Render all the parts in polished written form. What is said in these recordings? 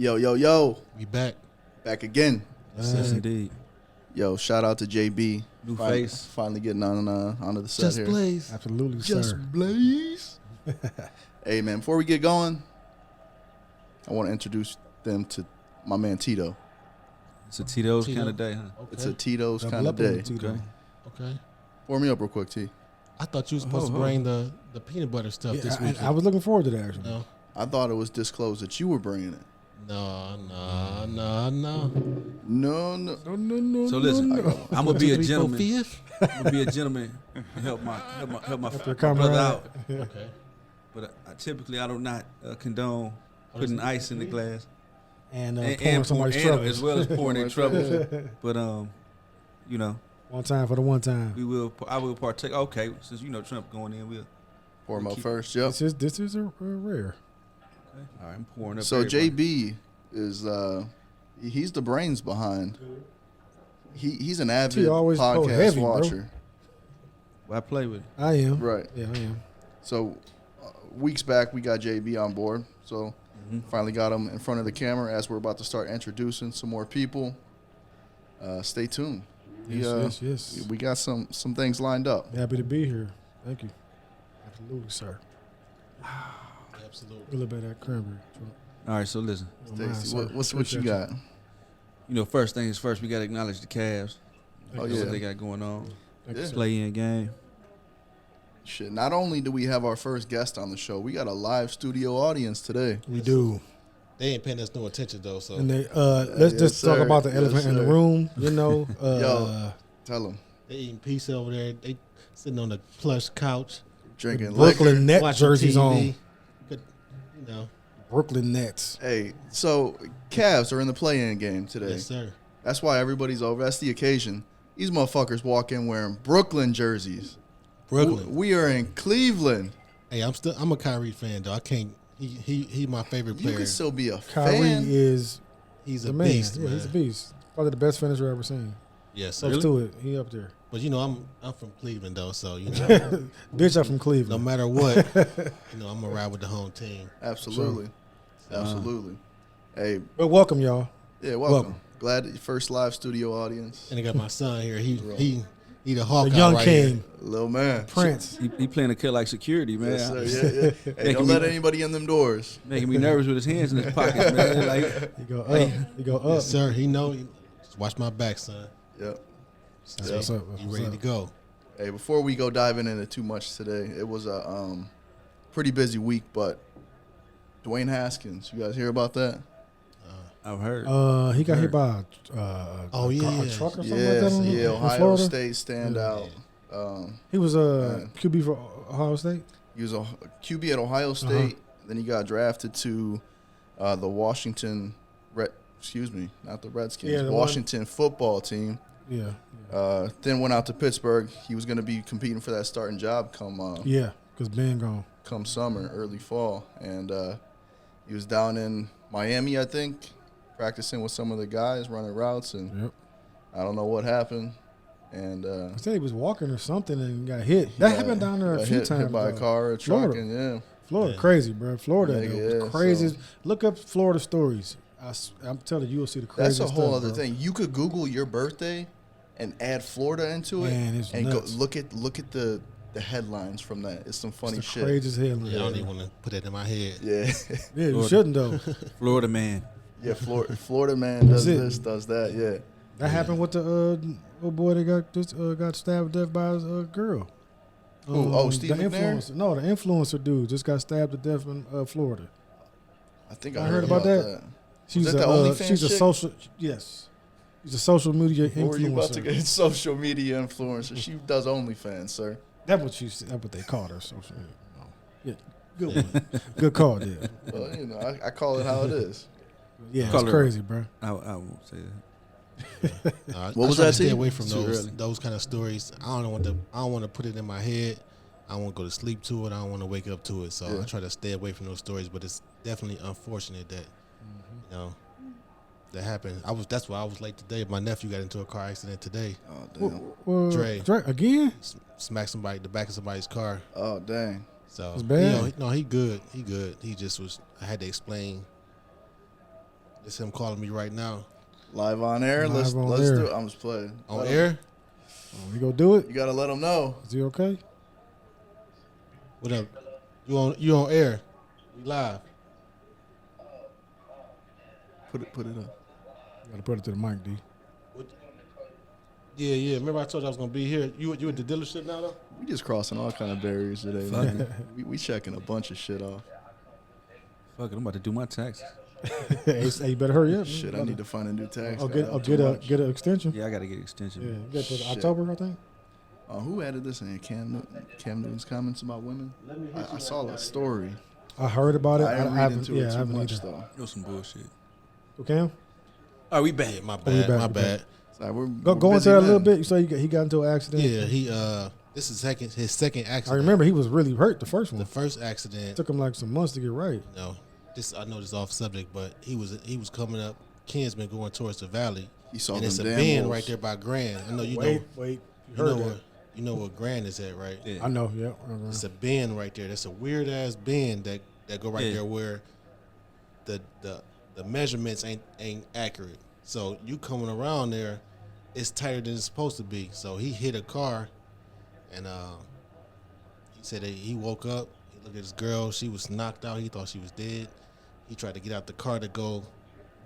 Yo. We back. Back again. Yes, indeed. Yo, shout out to JB. New face. Finally getting onto the set Just here. Blaze. Absolutely, Just sir. Blaze. Hey, man, before we get going, I want to introduce them to my man Tito. It's a Tito's Tito. kind of day, huh? Okay. It's a Tito's Double kind of up on the day. Tito. Okay. Okay. Pour me up real quick, T. I thought you were supposed to bring the peanut butter stuff Yeah, this week. I was looking forward to that, actually. No. I thought it was disclosed that you were bringing it. No. No. So listen, I'm gonna be a 2, 3, 4, gentleman. 5. I'm gonna be a gentleman and help my your brother comrade. out. Okay. But typically, I do not condone putting ice in the glass And and pouring somebody's and troubles. as well as pouring their troubles. But you know, One time for the one time. I will partake. Okay, since you know Trump going in, we'll. Pour them up Keep- first. Yep. This is a rare. Okay. All right, I'm pouring up. So everybody. JB is he's the brains behind. He's an avid always go podcast heavy, bro. watcher. Well, I play with it. I am. Right. Yeah, I am. So weeks back we got JB on board. So finally got him in front of the camera as we're about to start introducing some more people. Stay tuned. Yes. We got some things lined up. Happy to be here. Thank you. Absolutely, sir. Absolutely. A little bit of that cranberry. All right, so listen. Don't mind, Stacey, sir. what you Appreciate got? You know, first things first, we got to acknowledge the Cavs. Oh, That's yeah. what they got going on. Thank you, Yeah. sir. Play-in game. Shit. Not only do we have our first guest on the show, we got a live studio audience today. We do. They ain't paying us no attention though. So And they let's yes, just talk sir. about the Yes, elephant in the sir. room. You know, Yo. Tell them. they eating pizza over there. They sitting on the plush couch, Drinking Brooklyn liquor. Net watching jerseys TV. on. Good, you know. Brooklyn Nets. Hey, so Cavs are in the play-in game today. Yes, sir. That's why everybody's over. That's the occasion. These motherfuckers walk in wearing Brooklyn jerseys. Brooklyn. We are in Cleveland. Hey, I'm a Kyrie fan though. I can't. He my favorite You player. can still be a Kyrie fan. is He's the a man. beast, Yeah, man. he's a beast. Probably the best finisher I've ever seen. Yes, Close sir. to it. He up there. But you know, I'm from Cleveland though, so you know, Bitch, I'm from no Cleveland. matter what, you know, I'm gonna ride with the home team. Absolutely. Absolutely. Hey, But welcome, y'all. yeah, welcome. welcome. Glad that first live studio audience. And I got my son here. He the Hawkeye The young right king, here. Little man. Prince. He playing a kid like security, man. Yes, sir. Yeah. Hey, don't me- let anybody in them doors. Making me nervous with his hands in his pockets, man. Like, He go up. He go up. Yes, sir. He know. Just watch my back, son. Yep. That's what's up. You ready to go? Hey, before we go diving into too much today, it was a pretty busy week, but Dwayne Haskins, you guys hear about that? I've heard. He got hit by Oh, yeah. a truck or something Yes, like that. yeah, in Ohio Florida? State standout. He was Man. QB for Ohio State. He was a QB at Ohio State. Then he got drafted to the Washington not the Redskins, Yeah, the Washington football team. Yeah, Then went out to Pittsburgh. He was going to be competing for that starting job yeah. Because Ben gone. come summer, early fall, and he was down in Miami, I think, practicing with some of the guys running routes, and Yep. I don't know what happened. And I said he was walking or something and got hit. That happened down there a got few hit times. by a though. car or a truck, Florida. and yeah. Florida, Yeah. crazy, bro. Florida, Nigga, though, yeah, crazy. so- Look up Florida stories. I'm telling you, you'll see the That's craziest a whole stuff, other bro. thing. You could Google your birthday and add Florida into it, Man, it's and nuts. look at the headlines from that. It's some funny It's the shit. craziest headline. Yeah, I don't even want to put that in my head. Yeah, Yeah, you Florida. shouldn't though. Florida man. yeah. Florida man does That's it. this, does that. Yeah. That happened with the old boy that got stabbed to death by his girl. Who? Oh, Steve the McNair? influencer. No, the influencer dude just got stabbed to death in Florida. I think I I heard heard about about that. that. She's that a the OnlyFans she's a chick? social yes. She's a social media Or were you about to influencer. get social media influencer? She does OnlyFans, sir. That's what they called her. Social media. No. Yeah, good one. Good call, there. Well, you know, I call it how it is. Yeah, Call it's her- crazy, bro. I won't say that. What I was try that to stay to you? away from Too those early. those kind of stories. I don't want to put it in my head. I don't want to go to sleep to it. I don't want to wake up to it. So Yeah. I try to stay away from those stories. But it's definitely unfortunate that you know that happened. That's why I was late today. My nephew got into a car accident today. Oh damn. Well, Dre. again? Smacked the back of somebody's car. Oh dang. So It's bad. You know, he good. He good. He just was. I had to explain It's him calling me right now. Live on air. Live Let's on do air. it. I'm just playing. On Let 'em- air? Oh, you gonna do it? You gotta let them know. Is he okay? What up? You on air? We live. Put it up. You gotta put it to the mic, D. Yeah. Remember I told you I was gonna be here. You at the dealership now though? We just crossing all kind of barriers today, man. we checking a bunch of shit off. Fuck it, I'm about to do my taxes. Hey, you better hurry up. Shit, I need to find a new tax. Oh, guy. get an extension. Yeah, I gotta get extension. Yeah, man. you got to Shit. October, I think. Who added this in? Cam Newton's comments about women. I saw the story. I heard about it. I didn't read haven't. into Yeah, it I too haven't much either. though. It was some bullshit. Okay. All right, we back. Yeah, my Oh, you bad. back, My you bad. So we're Go we're into busy that a little men. bit. You say he got into an accident. Yeah, he this is his second I accident. remember he was really hurt the first The one. first accident. It took him like some months to get right. No, I know this is off subject, but he was coming up Kinsman going towards the valley, He saw and them it's a damn bend wolves. right there by Grand. I know you Wait. know. You You heard know that? where you know where Grand is at, right? Yeah. I know. Yeah. It's a bend right there. That's a weird ass bend that go right Yeah. there where the measurements ain't accurate. So you coming around there, it's tighter than it's supposed to be. So he hit a car, and he said that he woke up. He looked at his girl. She was knocked out. He thought she was dead. He tried to get out the car to go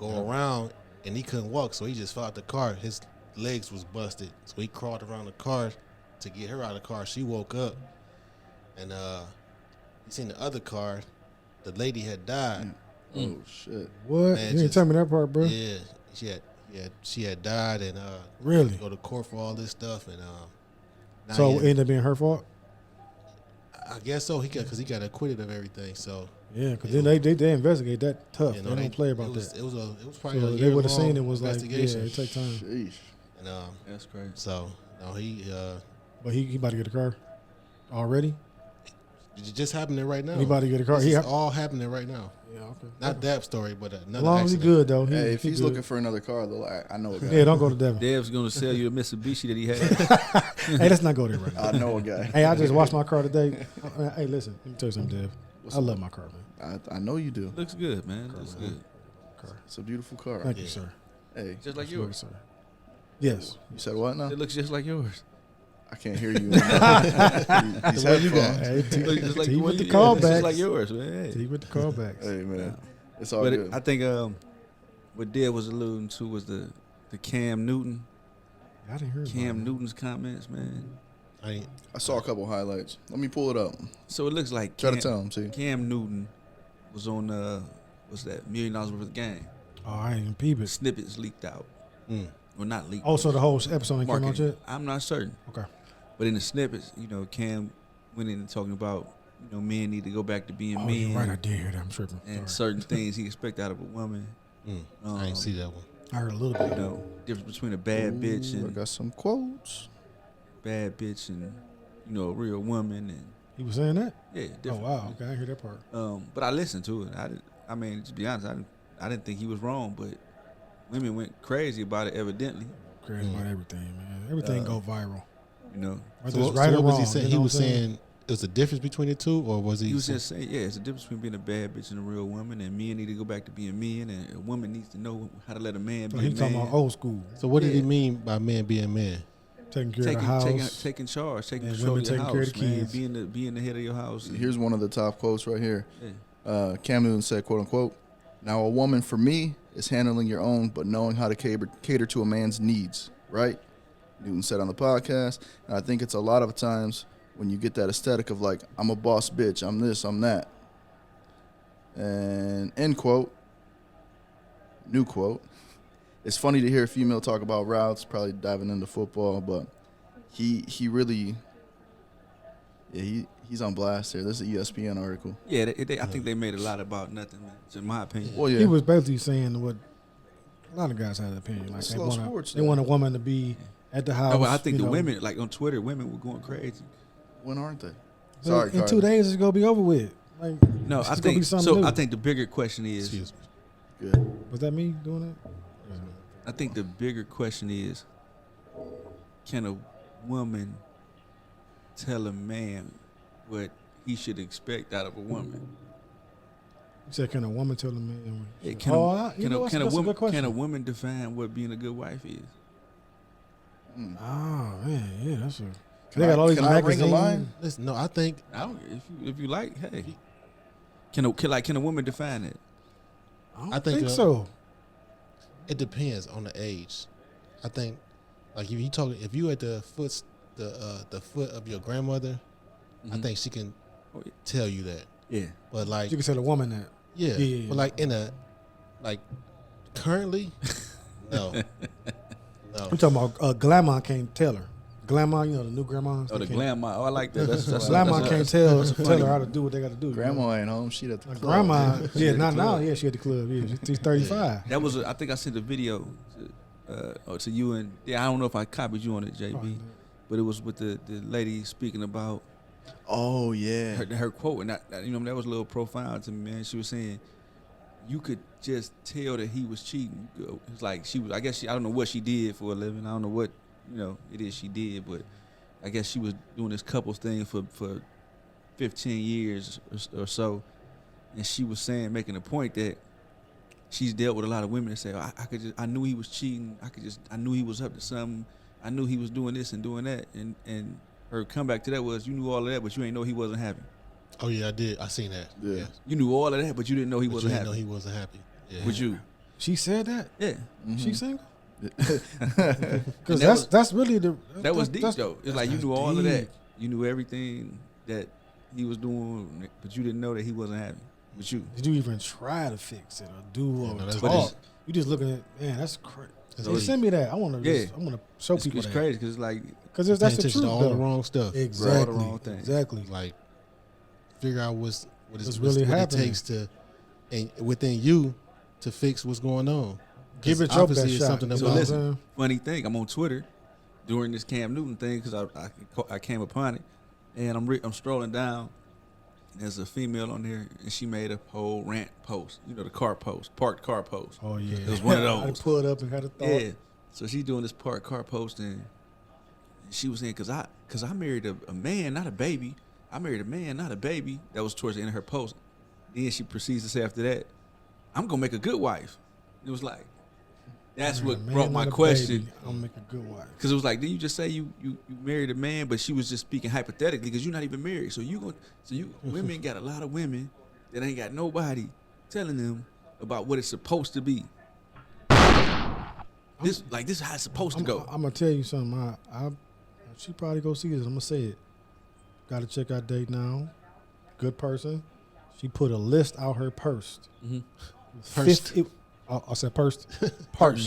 around, and he couldn't walk. So he just fell out the car. His legs was busted. So he crawled around the car to get her out of the car. She woke up, and he seen the other car. The lady had died. Oh shit. What? Man, You didn't just- tell me that part, bro. Yeah, she had died, and Really? go to court for all this stuff, and now So it he- ended up being her fault. I guess so. Because he got acquitted of everything. So Yeah, because then they investigate that tough. you they know, don't play about it was, that. It was probably So a they would have year-long seen it was like, yeah, investigation. it take time. Sheesh. And That's crazy. so no, he But he about to get a car already. it's just happening right now. He about to get a car. This He is ha- all happening right now. Yeah, okay. Not that story, but As another long as he accident. good though. Hey, if he he's good. looking for another car, though, I know a guy. Yeah, don't go to Devin. Dev's gonna sell you the Mitsubishi that he had. Hey, let's not go there right now. I know a guy. Hey, I just washed my car today. Hey, listen, let me tell you something, Dev. What's I up? love my car, man. I know you do. Looks good, man. Looks good. Car. It's a beautiful car. Thank you, Yeah. sir. Hey, Just like Absolutely, yours. sir. Yes. you said what now? It looks just like yours. I can't hear you. These The way you got- headphones. Hey, It looks just like T the one with the you- yeah, it's just like callbacks. yours, man. T with the callbacks. Hey man, it's all But good. I think what Dev was alluding to was the Cam Newton. I didn't hear about Cam it. Newton's comments, man. I saw a couple highlights. Let me pull it up. So it looks like Try to Cam, tell him. See, Cam Newton was on what's that, $1 million worth of game. Oh, I ain't even peep it. Snippets leaked out. Mm. Well, not leaked. Oh, so the whole episode ain't came out marketing. yet? I'm not certain. Okay. But in the snippets, Cam went in and talking about, men need to go back to being Oh, men you're right. I did hear that. I'm tripping. and Sorry. certain things he expect out of a woman. I ain't see that one. I heard a little bit. Difference between a bad bitch Ooh, I and got some quotes. a real woman, and He was saying that? yeah, Oh, different. wow. Okay, I didn't hear that part. But I listened to it. I mean, to be honest, I didn't think he was wrong, but women went crazy about it. Evidently, Crazy about everything, man. Everything go viral. you Whether So, it's right so or what was wrong. he saying? you He know was what I'm saying it was a difference between the two, or was he? he was just saying, yeah, it's a difference between being a bad bitch and a real woman, and men need to go back to being men, and a woman needs to know how to let a man So be a he's talking man. about old school, So what did he Yeah. mean by man being man? taking care of the house. taking charge, taking and control of women your taking care house, of the man, kids. being the head of your house. and- Here's one of the top quotes right here. yeah. Cam Newton said, "quote unquote." Now, a woman for me is handling your own, but knowing how to cater to a man's needs. Right? Newton said on the podcast. And I think it's a lot of times when you get that aesthetic of like, I'm a boss bitch, I'm this, I'm that. And end quote. New quote. It's funny to hear a female talk about routes, probably diving into football, but he really, he's on blast here. This is an ESPN article. Yeah, I think they made a lot about nothing, man. In my opinion. Well, yeah. He was basically saying what a lot of guys have an opinion. Like Slow sports, they though. want a woman to be at the house. No, but I think you the know. women, like on Twitter, women were going crazy. When aren't they? But Sorry, in Carter. 2 days it's gonna be over with. Like, No, it's I gonna be think something so. new. I think the bigger question is, Excuse me. Good. Was that me doing that? I think the bigger question is, can a woman tell a man what he should expect out of a woman? said, can a woman tell a man? Yeah, Can, can that's a good question. can a woman define what being a good wife is? Oh man, yeah, that's a. Can They got all these I ring a magazines. line? Listen, no, I think I don't. If you like, hey, can a woman define it? I don't I think, think so. it depends on the age. I think, like if you at the foot of your grandmother, I Mhm. think she can Oh, yeah. tell you that. Yeah. But like, You can tell a woman that. yeah, Yeah. but like currently, no, no. I'm talking about grandma can't tell her. Grandma, you know the new grandmas. Oh, they the can't- grandma. Oh, I like that. That's Grandma that's can't tell her how to do what they got to do. you know? Grandma ain't home. She at the My club. grandma, yeah, at the not now. club. Yeah, she at the club. Yeah, she's 35. That was. I think I sent a video to you and I don't know if I copied you on it, JB, Probably. but it was with the lady speaking about Oh yeah. her quote, and that was a little profound to me, man. She was saying you could just tell that he was cheating. It's like she was. I guess I don't know what she did for a living. I don't know what it is she did, but I guess she was doing this couples thing for 15 years or so, and she was making a point that she's dealt with a lot of women that say, I knew he was cheating. I knew he was up to something. I knew he was doing this and doing that, and her comeback to that was, you knew all of that, but you ain't know he wasn't happy. Oh yeah, I did. I seen that. Yeah. You knew all of that, but you didn't know he But you wasn't didn't happy. know he wasn't happy. Yeah. With you, She said that. yeah. Mhm. She single. And Because that that's really the. That was deep that's- though. It's that's- like you that's knew all of that. deep. You knew everything that he was doing, but you didn't know that he wasn't happy with you. Did you even try to fix it or do Yeah, or no, that's talk? deep. You just looking at, man, that's crazy. That's Hey, deep. send me that. I want to. Yeah. I want to show It's, people it's that. crazy because it's like Because Paying that's the attention truth. to all the though. wrong stuff. Exactly. All the wrong things. Exactly. Like figure out what What's really it happening. takes to, and within you, to fix what's going on. Give 'Cause it your obviously best it's shot. something You So know about what I'm listen. saying? funny thing. I'm on Twitter during this Cam Newton thing because I came upon it, and I'm strolling down. And there's a female on there, and she made a whole rant post. You know, the car post, parked car post. Oh yeah. It was one of I those. pulled up and had a thought. Yeah. So she's doing this parked car post, and she was saying, cause I married a man, not a baby. I married a man, not a baby. That was towards the end of her post. Then she proceeds to say after that, I'm gonna make a good wife. It was like, that's Man, what man, brought my not a question. baby. I'll make a good wife. Because it was like, did you just say you married a man, but she was just speaking hypothetically because you're not even married. So women got a lot of women that ain't got nobody telling them about what it's supposed to be. This is how it's supposed to go. I'm gonna tell you something. She probably go see this. I'm gonna say it. Got to check out Date Now. Good person. She put a list out her purse. Mhm. Pursed. I said pursed. Pardon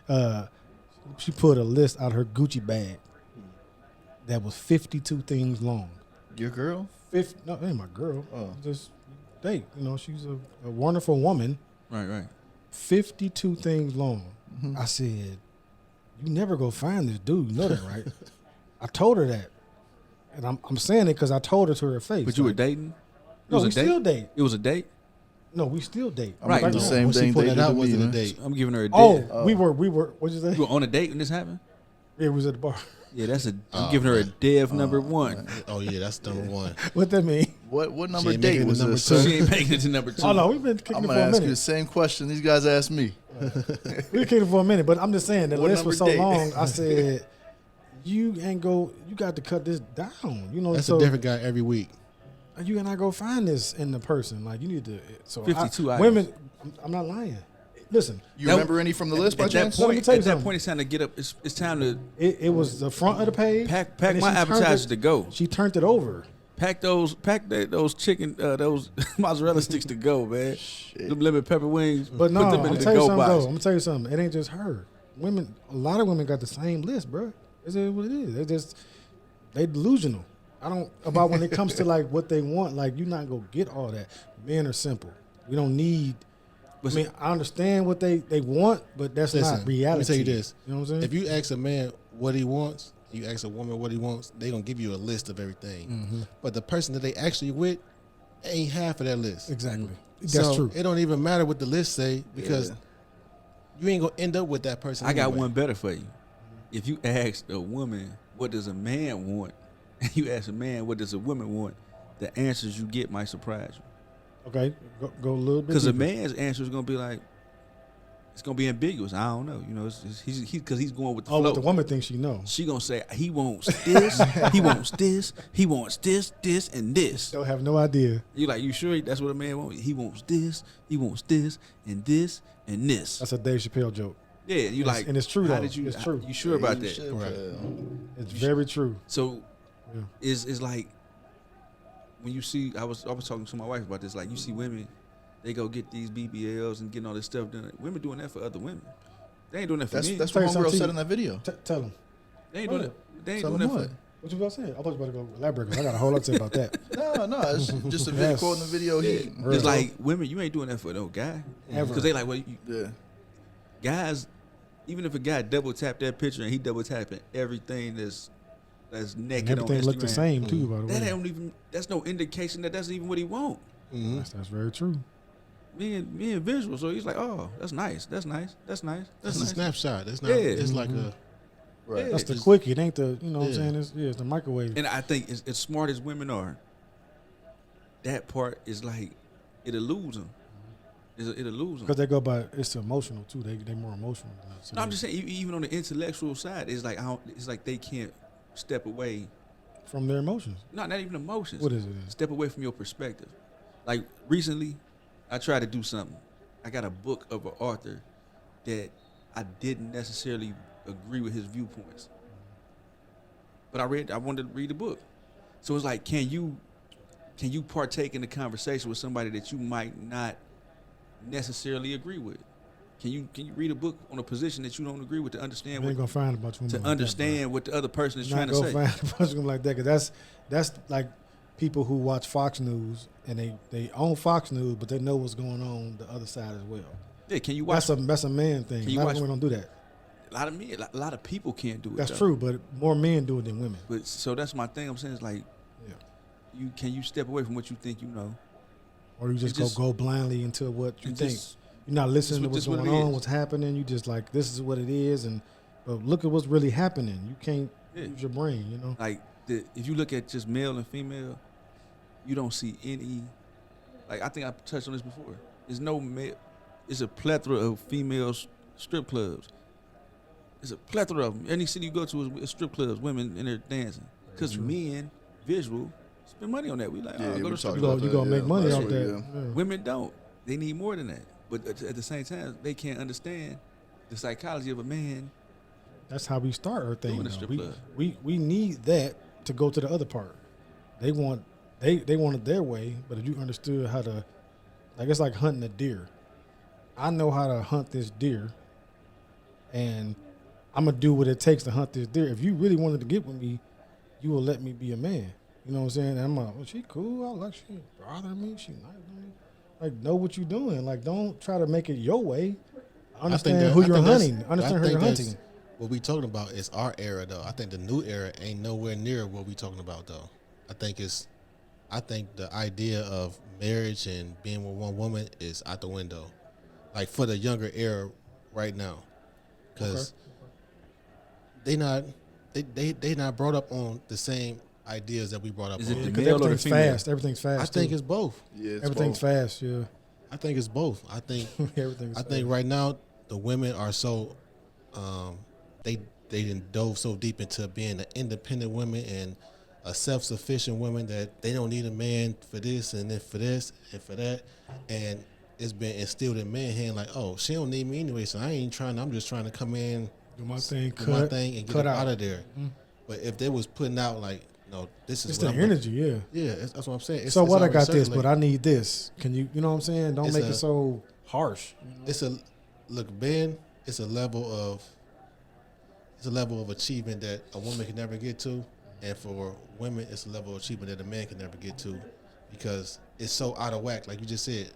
me. She put a list out her Gucci bag that was 52 things long. Your girl? No, ain't my girl. Oh. Just date. She's a wonderful woman. Right. 52 things long. Mhm. I said, you never go find this dude. You know that, right? I told her that. And I'm saying it because I told her to her face. But you were like, dating? It No, was we a date? still date. It was a date? No, we still date. I'm Right. gonna do the No, same when she thing put they that did out, to me, wasn't a man. date. I'm giving her a date. Oh, we were, what'd you say? You were on a date when this happened? It was at the bar. Yeah, I'm Oh, giving her a man. dev number one. Oh yeah, that's number one. What that mean? What number ain't date making it was number this? two. She ain't making it to number two. Oh, no, we've been kicking I'm it for gonna a ask you the minute. same question these guys asked me. We've been kicking it for a minute, but I'm just saying the What list was so number date? long. I said, you got to cut this down. That's so a different guy every week. you cannot go find this in the person. Like you need to. So 52 items. women. I'm not lying. Listen, You That- remember any from the list by At that chance? Let me point, tell you at that something. point, it's time to get up. It's time to it was the front of the page. pack and then my she turned appetizers it- to go. She turned it over. Pack those chicken those mozzarella sticks to go, man. Them lemon pepper wings. But no, put I'm them in gonna the tell you go something though. box. I'm gonna tell you something. It ain't just her. Women, a lot of women got the same list, bro. Is it what it is? They delusional. I don't about when it comes to like what they want. Like you're not gonna get all that. Men are simple. We don't need. I mean, I understand what they want, but that's Listen, not reality. let me tell you this. You know what I'm saying? If you ask a man what he wants, you ask a woman what he wants, they gonna give you a list of everything. Mm-hmm. But the person that they actually with ain't half of that list. Exactly. That's So true. It don't even matter what the list say because Yeah. you ain't gonna end up with that person. I got anyway. one better for you. If you ask a woman what does a man want, and you ask a man what does a woman want, the answers you get might surprise you. Okay, go a little bit. Because a deeper. man's answer is gonna be like, it's gonna be ambiguous. I don't know. You know, because he's going with the Oh, flow. what the woman thinks she knows. She gonna say he wants this, he wants this, he wants this, and this. Don't have no idea. You like, you sure that's what a man wants? He wants this, and this, and this. That's a Dave Chappelle joke. Yeah, you It's- like, and it's true, how though. did you? It's true. You sure about You that? should, Right. It's very true. So, Yeah. is like when you see, I was talking to my wife about this. Like, you see women, they go get these BBLs and getting all this stuff done. Women doing that for other women. They ain't doing that for me. That's Tell what you homegirl something, said T. in that video. Tell him. They ain't Go doing that. They ain't Tell doing him that what? for. What you about to say? I thought you about to go elaborate because I got a whole lot to say about that. No, it's just a video Yes. quote in the video. He, Real. It's like women, you ain't doing that for no guy. Ever. Because they like, well, yeah. guys, even if a guy double tap that picture and he double tapping everything that's And naked everything on Instagram, looked the same too, by the that way. don't even. That's no indication that that's even what he want. Mm-hmm. That's very true. Me and visual. So he's like, oh, that's nice. That's nice. That's nice. That's That's a nice. snapshot. It's not. Yeah. It's like Mhm. a. Right. Yeah. That's the It's- quickie. It ain't the, you know what I'm Yeah. saying? It's the microwave. And I think as smart as women are, that part is like, it'll lose them. It'll lose them. Because they go by, it's emotional too. They more emotional. Than us. No, I'm just saying, even on the intellectual side, it's like it's like they can't step away. From their emotions. Not even emotions. What is it? Step away from your perspective. Like recently, I tried to do something. I got a book of an author that I didn't necessarily agree with his viewpoints, but I wanted to read the book. So it's like, can you partake in the conversation with somebody that you might not necessarily agree with? Can you read a book on a position that you don't agree with to You understand ain't what, gonna find a bunch of women to like that, understand what the other person is bro. trying Not to gonna say? find a bunch of them like that because that's like people who watch Fox News and they own Fox News, but they know what's going on the other side as well. Yeah, can you watch? That's a man thing. Can A you lot watch- of women don't do that. A lot of men, a lot of people can't do it. That's though. true, but more men do it than women. But so that's my thing. I'm saying is like, Yeah. can you step away from what you think you know? Or you just, just- go blindly into what you and think. just- You're not listening to just what's what going it on, is. what's happening. You just like, this is what it is, and but look at what's really happening. You can't Yeah. use your brain, you know. Like if you look at just male and female, you don't see any. Like I think I touched on this before. There's no male. It's a plethora of female strip clubs. There's a plethora of them. Any city you go to is strip clubs, women in there dancing. Because True. men, visual, spend money on that. We like, Yeah, oh, we go to strip talked You club. about gonna that, make yeah. money That's off what, that. yeah. Yeah. Women don't. They need more than that. But at the same time, they can't understand the psychology of a man. That's how we start our thing. Doing a though. strip We, club. we need that to go to the other part. They want it their way, but if you understood how to, like it's like hunting a deer. I know how to hunt this deer, and I'm gonna do what it takes to hunt this deer. If you really wanted to get with me, you will let me be a man. You know what I'm saying? And I'm like, well, she cool. I like she ain't bothering me. She nice to me. Like, know what you're doing. Like, don't try to make it your way. Understand who you're hunting. Understand who you're hunting. What we talking about is our era, though. I think the new era ain't nowhere near what we talking about, though. I think the idea of marriage and being with one woman is out the window, like for the younger era right now, because they not brought up on the same ideas that we brought up Is it on. the Because male or the everything's female? fast. Everything's fast. I think too. it's both. Yeah, it's everything's both. fast. Yeah. I think it's both. I think Everything's I fast. think right now the women are so they done dove so deep into being an independent woman and a self-sufficient woman that they don't need a man for this and then for this and for that, and it's been instilled in man hand like, oh, she don't need me anyway, so I ain't trying. I'm just trying to come in, do my thing, do my cut, thing, and get cut up out. out of there. Mhm. But if they was putting out like, no, this is It's what the I'm energy, yeah. Yeah, that's what I'm saying. So what? I already got this, but circulating. I need this. Can you know what I'm saying? Don't It's make a- it so harsh. It's a look, Ben. It's a level of achievement that a woman can never get to, and for women, it's a level of achievement that a man can never get to, because it's so out of whack. Like you just said,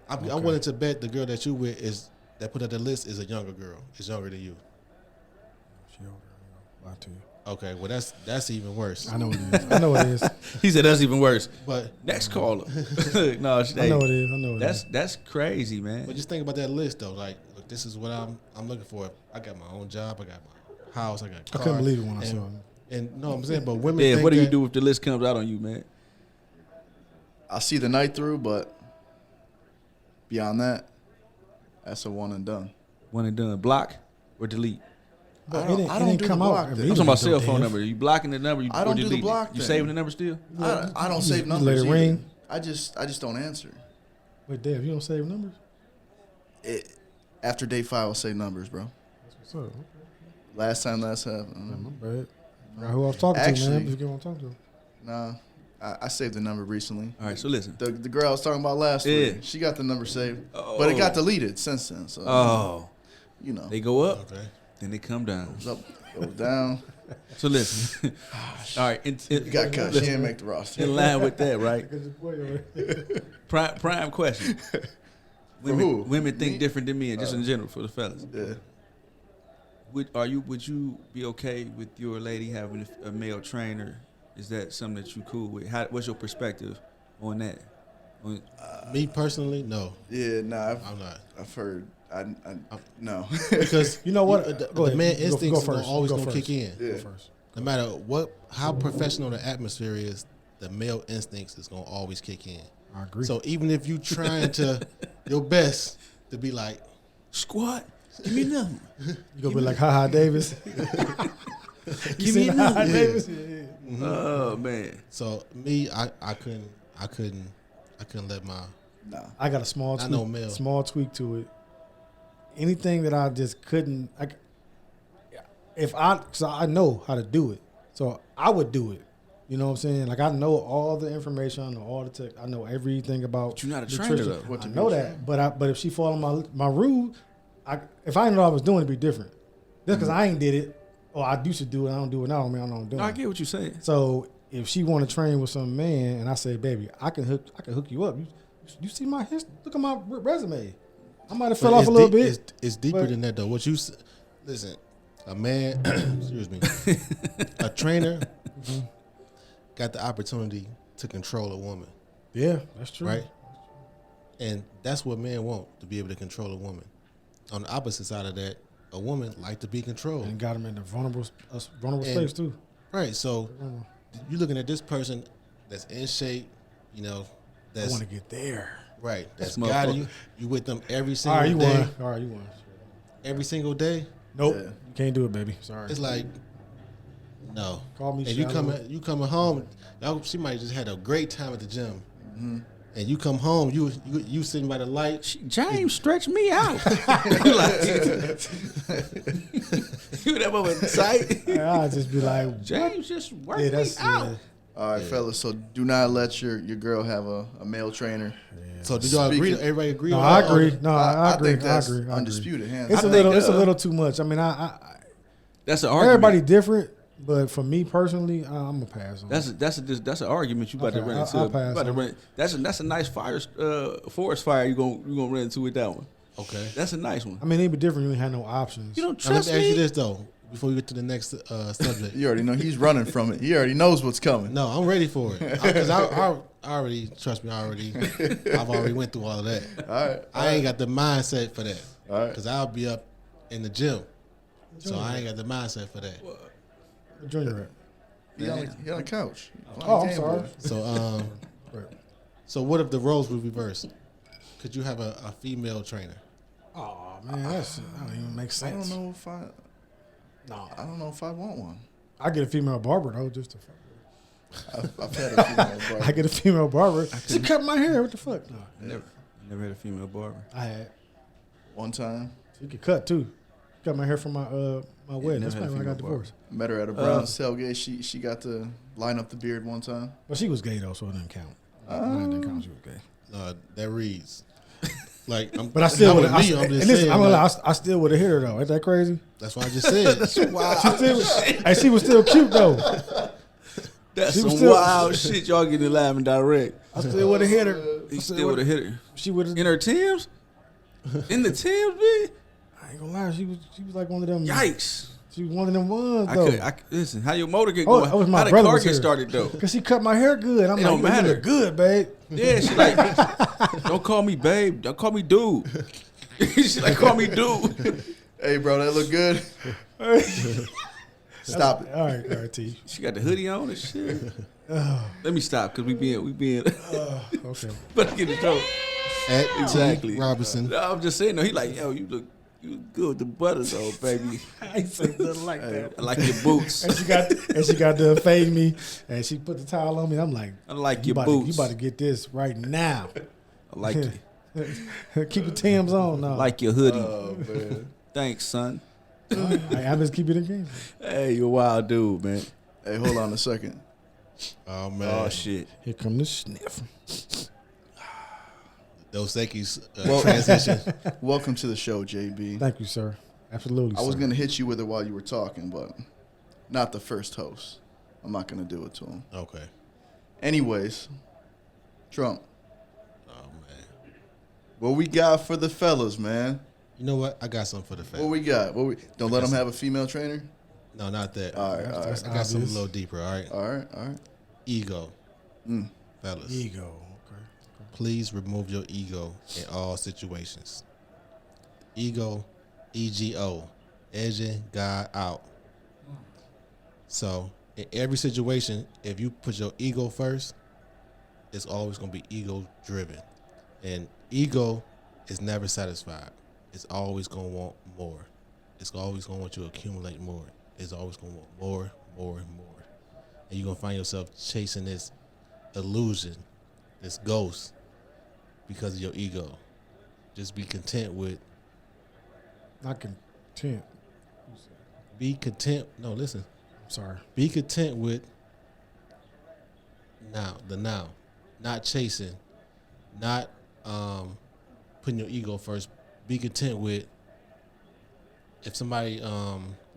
I'm willing to bet the girl that you with is that put out the list is a younger girl. Is younger than you. She over there, lie to you. Okay, well that's even worse. I know it is. I know it is. He said that's even worse. But Next caller. No, I know it is. I know it is. that's crazy, man. but just think about that list though. Like, look, this is what I'm looking for. I got my own job. I got my house. I got a I car. couldn't believe it when I and, saw it. And no, I'm saying, but women. Yeah, think what do you that- do if the list comes out on you, man? I see the night through, but Beyond that, that's a one and done. One and done. Block or delete? But I don't- it I don't didn't do come the out. block thing. I'm immediately, talking about though, cell phone Dev. number. You blocking the number? I don't or do the deleting block it? You thing. saving the number still? I don't save You numbers. let it either. ring. I just don't answer. Wait, Dev, you don't save numbers? After day 5, I'll say numbers, bro. That's what's up. Last time. My bad. Forgot who I was talking to, Actually- man. If you want to talk to him. Nah, I saved the number recently. All right, so listen. The girl I was talking about last Yeah. week, she got the number saved, but it got Oh. deleted since then. So Oh, you know, they go up, Okay. then they come down. goes up, goes down. So listen. All right, You got cut. She didn't make the roster. in line with that, right? Because your boy over here. Prime question. Women, who? women think Me? different than men, just in general for the fellas. Yeah. Would you be okay with your lady having a male trainer? Is that something that you cool with? What's your perspective on that? Me personally, no, Yeah, nah, I'm not. I've heard. I no. Because You know what? the, Go the ahead. man Go instincts is first. always Go gonna first. kick in. Yeah. Go first. No matter how professional the atmosphere is, the male instincts is gonna always kick in. I agree. So even if you trying to your best to be like, Squat. Give me nothing. You gonna be like, ha Davis. You Give me seen Ha nothing. Davis? Yeah. Oh man. so me, I couldn't let my Nah. I got a small I tweak, know Mel. small tweak to it. Anything that I just couldn't, because I know how to do it, so I would do it. You know what I'm saying? Like I know all the information, I know all the tech, I know everything about. But you're not a trainer, nutrition. though. What to I be know a that, but if she follow my rule, if I didn't know what I was doing, it'd be different. Just because I ain't did it, or I used to do it, I don't do it now. I mean, I don't know what I'm doing. No, I get what you're saying. So if she want to train with some man, and I say, baby, I can hook you up. You see my history? Look at my resume. I might have fell But off it's a little deep- bit. It's deeper but- than that though. What you listen, a man, excuse me, a trainer got the opportunity to control a woman, Yeah, that's true. right? And that's what men want, to be able to control a woman. On the opposite side of that, a woman like to be controlled, And got him in the vulnerable And- space too. right? So you're looking at this person that's in shape, you know, I that's want to get there. right, that's This guiding motherfucker. you. You with them every All single right, you day, won. All right, you won. every single day. Nope, Yeah. you can't do it, baby. Sorry. It's like, no. Call me And you shallow. coming home. She might just had a great time at the gym, Mm-hmm. and you come home. You sitting by the light. James stretched me out. You that moment sight. I'll just be like, James just worked yeah, me that's out. yeah. All right, fellas. So do not let your girl have a male trainer. So did y'all agree? Speaking- Everybody agree? No, on I that? agree. No, I agree. think that's I agree. undisputed. Hands It's a down. little. It's a little too much. I mean, That's an argument. everybody different, but for me personally, I'm gonna pass on. That's an argument you about to Okay, run into. I'll You pass about to on run, that's a nice forest fire you gonna run into with that one. Okay. That's a nice one. I mean, it'd be different. You ain't had no options. You don't Now, let trust me ask you me? this though, before we get to the next subject. You already know he's running from it. He already knows what's coming. No, I'm ready for it because I already trust me. I've already went through all of that. All right. I ain't got the mindset for that All right. because I'll be up in the gym, so I ain't got the mindset for that. Where Junior at? He on the couch. Oh, I'm Game sorry. Boy. So Right. so what if the roles were reversed? Could you have a female trainer? Oh man, that don't even make I sense. don't know if I. No, I don't know if I want one. I get a female barber though, just to fuck. I've had a female I barber. get a female barber. She cut my hair. What the fuck? No, Never had a female barber. I had. One time, She could cut too. Cut my hair for my my wedding. never That's had a probably when I got female barber. divorced. met her at a Browns tailgate. She got to line up the beard one time. But she was gay though, so it didn't count. Mine didn't count. She was gay. That reads like I'm. But I still would not have. with me, I'm just And this, saying, I'm gonna like, lie, I still would have hit her though. Ain't that crazy? that's what I just said. Wow. And she was still cute though. That's She was some still- wild shit y'all getting live and direct. I still would have hit her. He still would have hit her. She would have. In her Timbs? In the Timbs, bitch? I ain't gonna lie. She was like one of them. Yikes. She was one of them ones I though. could listen, how your motor get Oh, going? that was my how the brother car was get here. started though? Cause she cut my hair good. I'm It like, don't you matter. look good, babe. Yeah, she like, don't call me babe, don't call me dude. She like, call me dude. Hey, bro, that look good. Stop it. All right, T. She got the hoodie on and shit. Let me stop, cause we being Okay. but get the joke. At Exactly. T. Robinson. No, I'm just saying, no, he like, yo, you look good with the butter though, baby. I ain't say nothing like that. I like your boots. And she got to fade me, and she put the towel on me. I'm like, I like you your about to, boots. you about to get this right now. I like you. Keep the Timbs on now. Like your hoodie. Oh man. Thanks, son. I just keep it in game. Hey, you a wild dude, man. Hey, hold on a second. Oh man. Oh shit. Here come the sniff. Dos Equis Well- transition. Welcome to the show, JB. Thank you, sir. Absolutely. I was sir. gonna hit you with it while you were talking, but not the first host. I'm not gonna do it to him. Okay. Anyways, Trump, Oh man. what we got for the fellas, man? You know what? I got something for the What family. we got? Don't let them have a female trainer. No, not that. All right, all right, That's I got something a obvious. little deeper. All right. all right, all right. Ego, Mm. fellas. Ego. Okay. Please remove your ego in all situations. Ego, EGO, edging God out. So in every situation, if you put your ego first, it's always going to be ego driven. And ego is never satisfied. It's always going to want more. It's always going to want you to accumulate more. It's always going to want more, more, and more. And you're going to find yourself chasing this illusion, this ghost, because of your ego. Just be content with, Not content. be content. No, listen. I'm sorry. Be content with now, not chasing, not putting your ego first. Be content with if somebody, what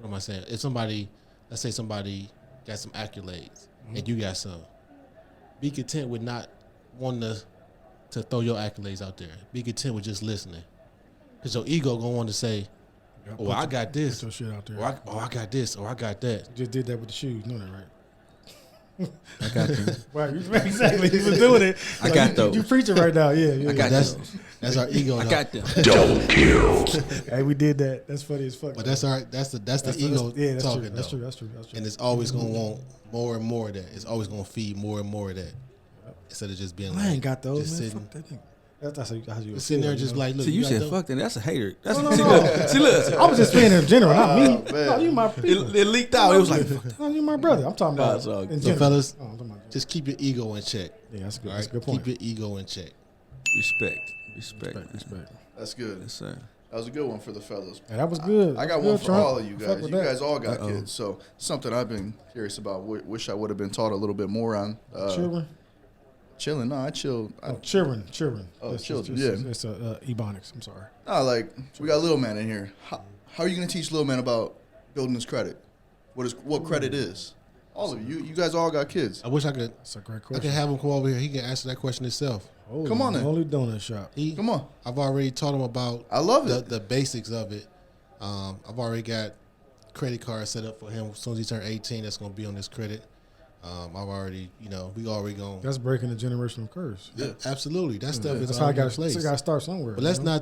am I saying? If somebody, let's say somebody got some accolades and you got some, be content with not wanting to throw your accolades out there. Be content with just listening, because your ego gonna want to say, Yeah, "Oh, put I your- got this," Put your shit out there. or I got this, or I got that. Just did that with the shoes. You know that, right? I got you. Right, exactly. He was doing it. I got those. You preaching right now? Yeah. I got That's those. that's our ego. I though. got them. Hey, we did that. That's funny as fuck. But that's all right. That's the ego that's talking true. That's though. true. That's true. That's true. And it's always gonna want more and more of that. It's always gonna feed more and more of that. Instead of just being like, I ain't got those, just man. sitting, Fuck that thing. That's how you just sitting there, just like, look. See, you got said them? fuck that. That's a hater. That's No, see, no. look, see, look. I was just saying in general, not me. Oh, man. No, you my people. It leaked out. It was like, fuck that. No, you my brother. I'm talking No, about it's all in good. So, general. fellas, Oh, I'm talking about- just keep your ego in check. yeah, that's good. All That's right, a good point. keep your ego in check. Respect, man. Respect. That's good. Yes, sir. That was a good one for the fellas. Yeah, that was good. I got Good, one for Trump. all of you Fuck guys. with You that. guys all got Uh-oh. kids, so something I've been curious about. Wish I would have been taught a little bit more on. Children. Chilling. No, I chill. Children. Oh, It's- children, it's- yeah. It's Ebonics. I'm sorry. Like we got Little Man in here. How are you gonna teach Little Man about building his credit? What credit is? All of you. You guys all got kids. I wish I could. That's a great I question. could have him come over here. He can answer that question himself. Holy Come on then. Holy donut shop. Come on. I've already taught him about. I love it. the basics of it. I've already got credit cards set up for him. As soon as he turns 18, that's gonna be on his credit. I've already, we already gone. That's breaking the generational curse. Yeah, absolutely. That stuff is That's how I already in got. place. So got to start somewhere. But let's you know?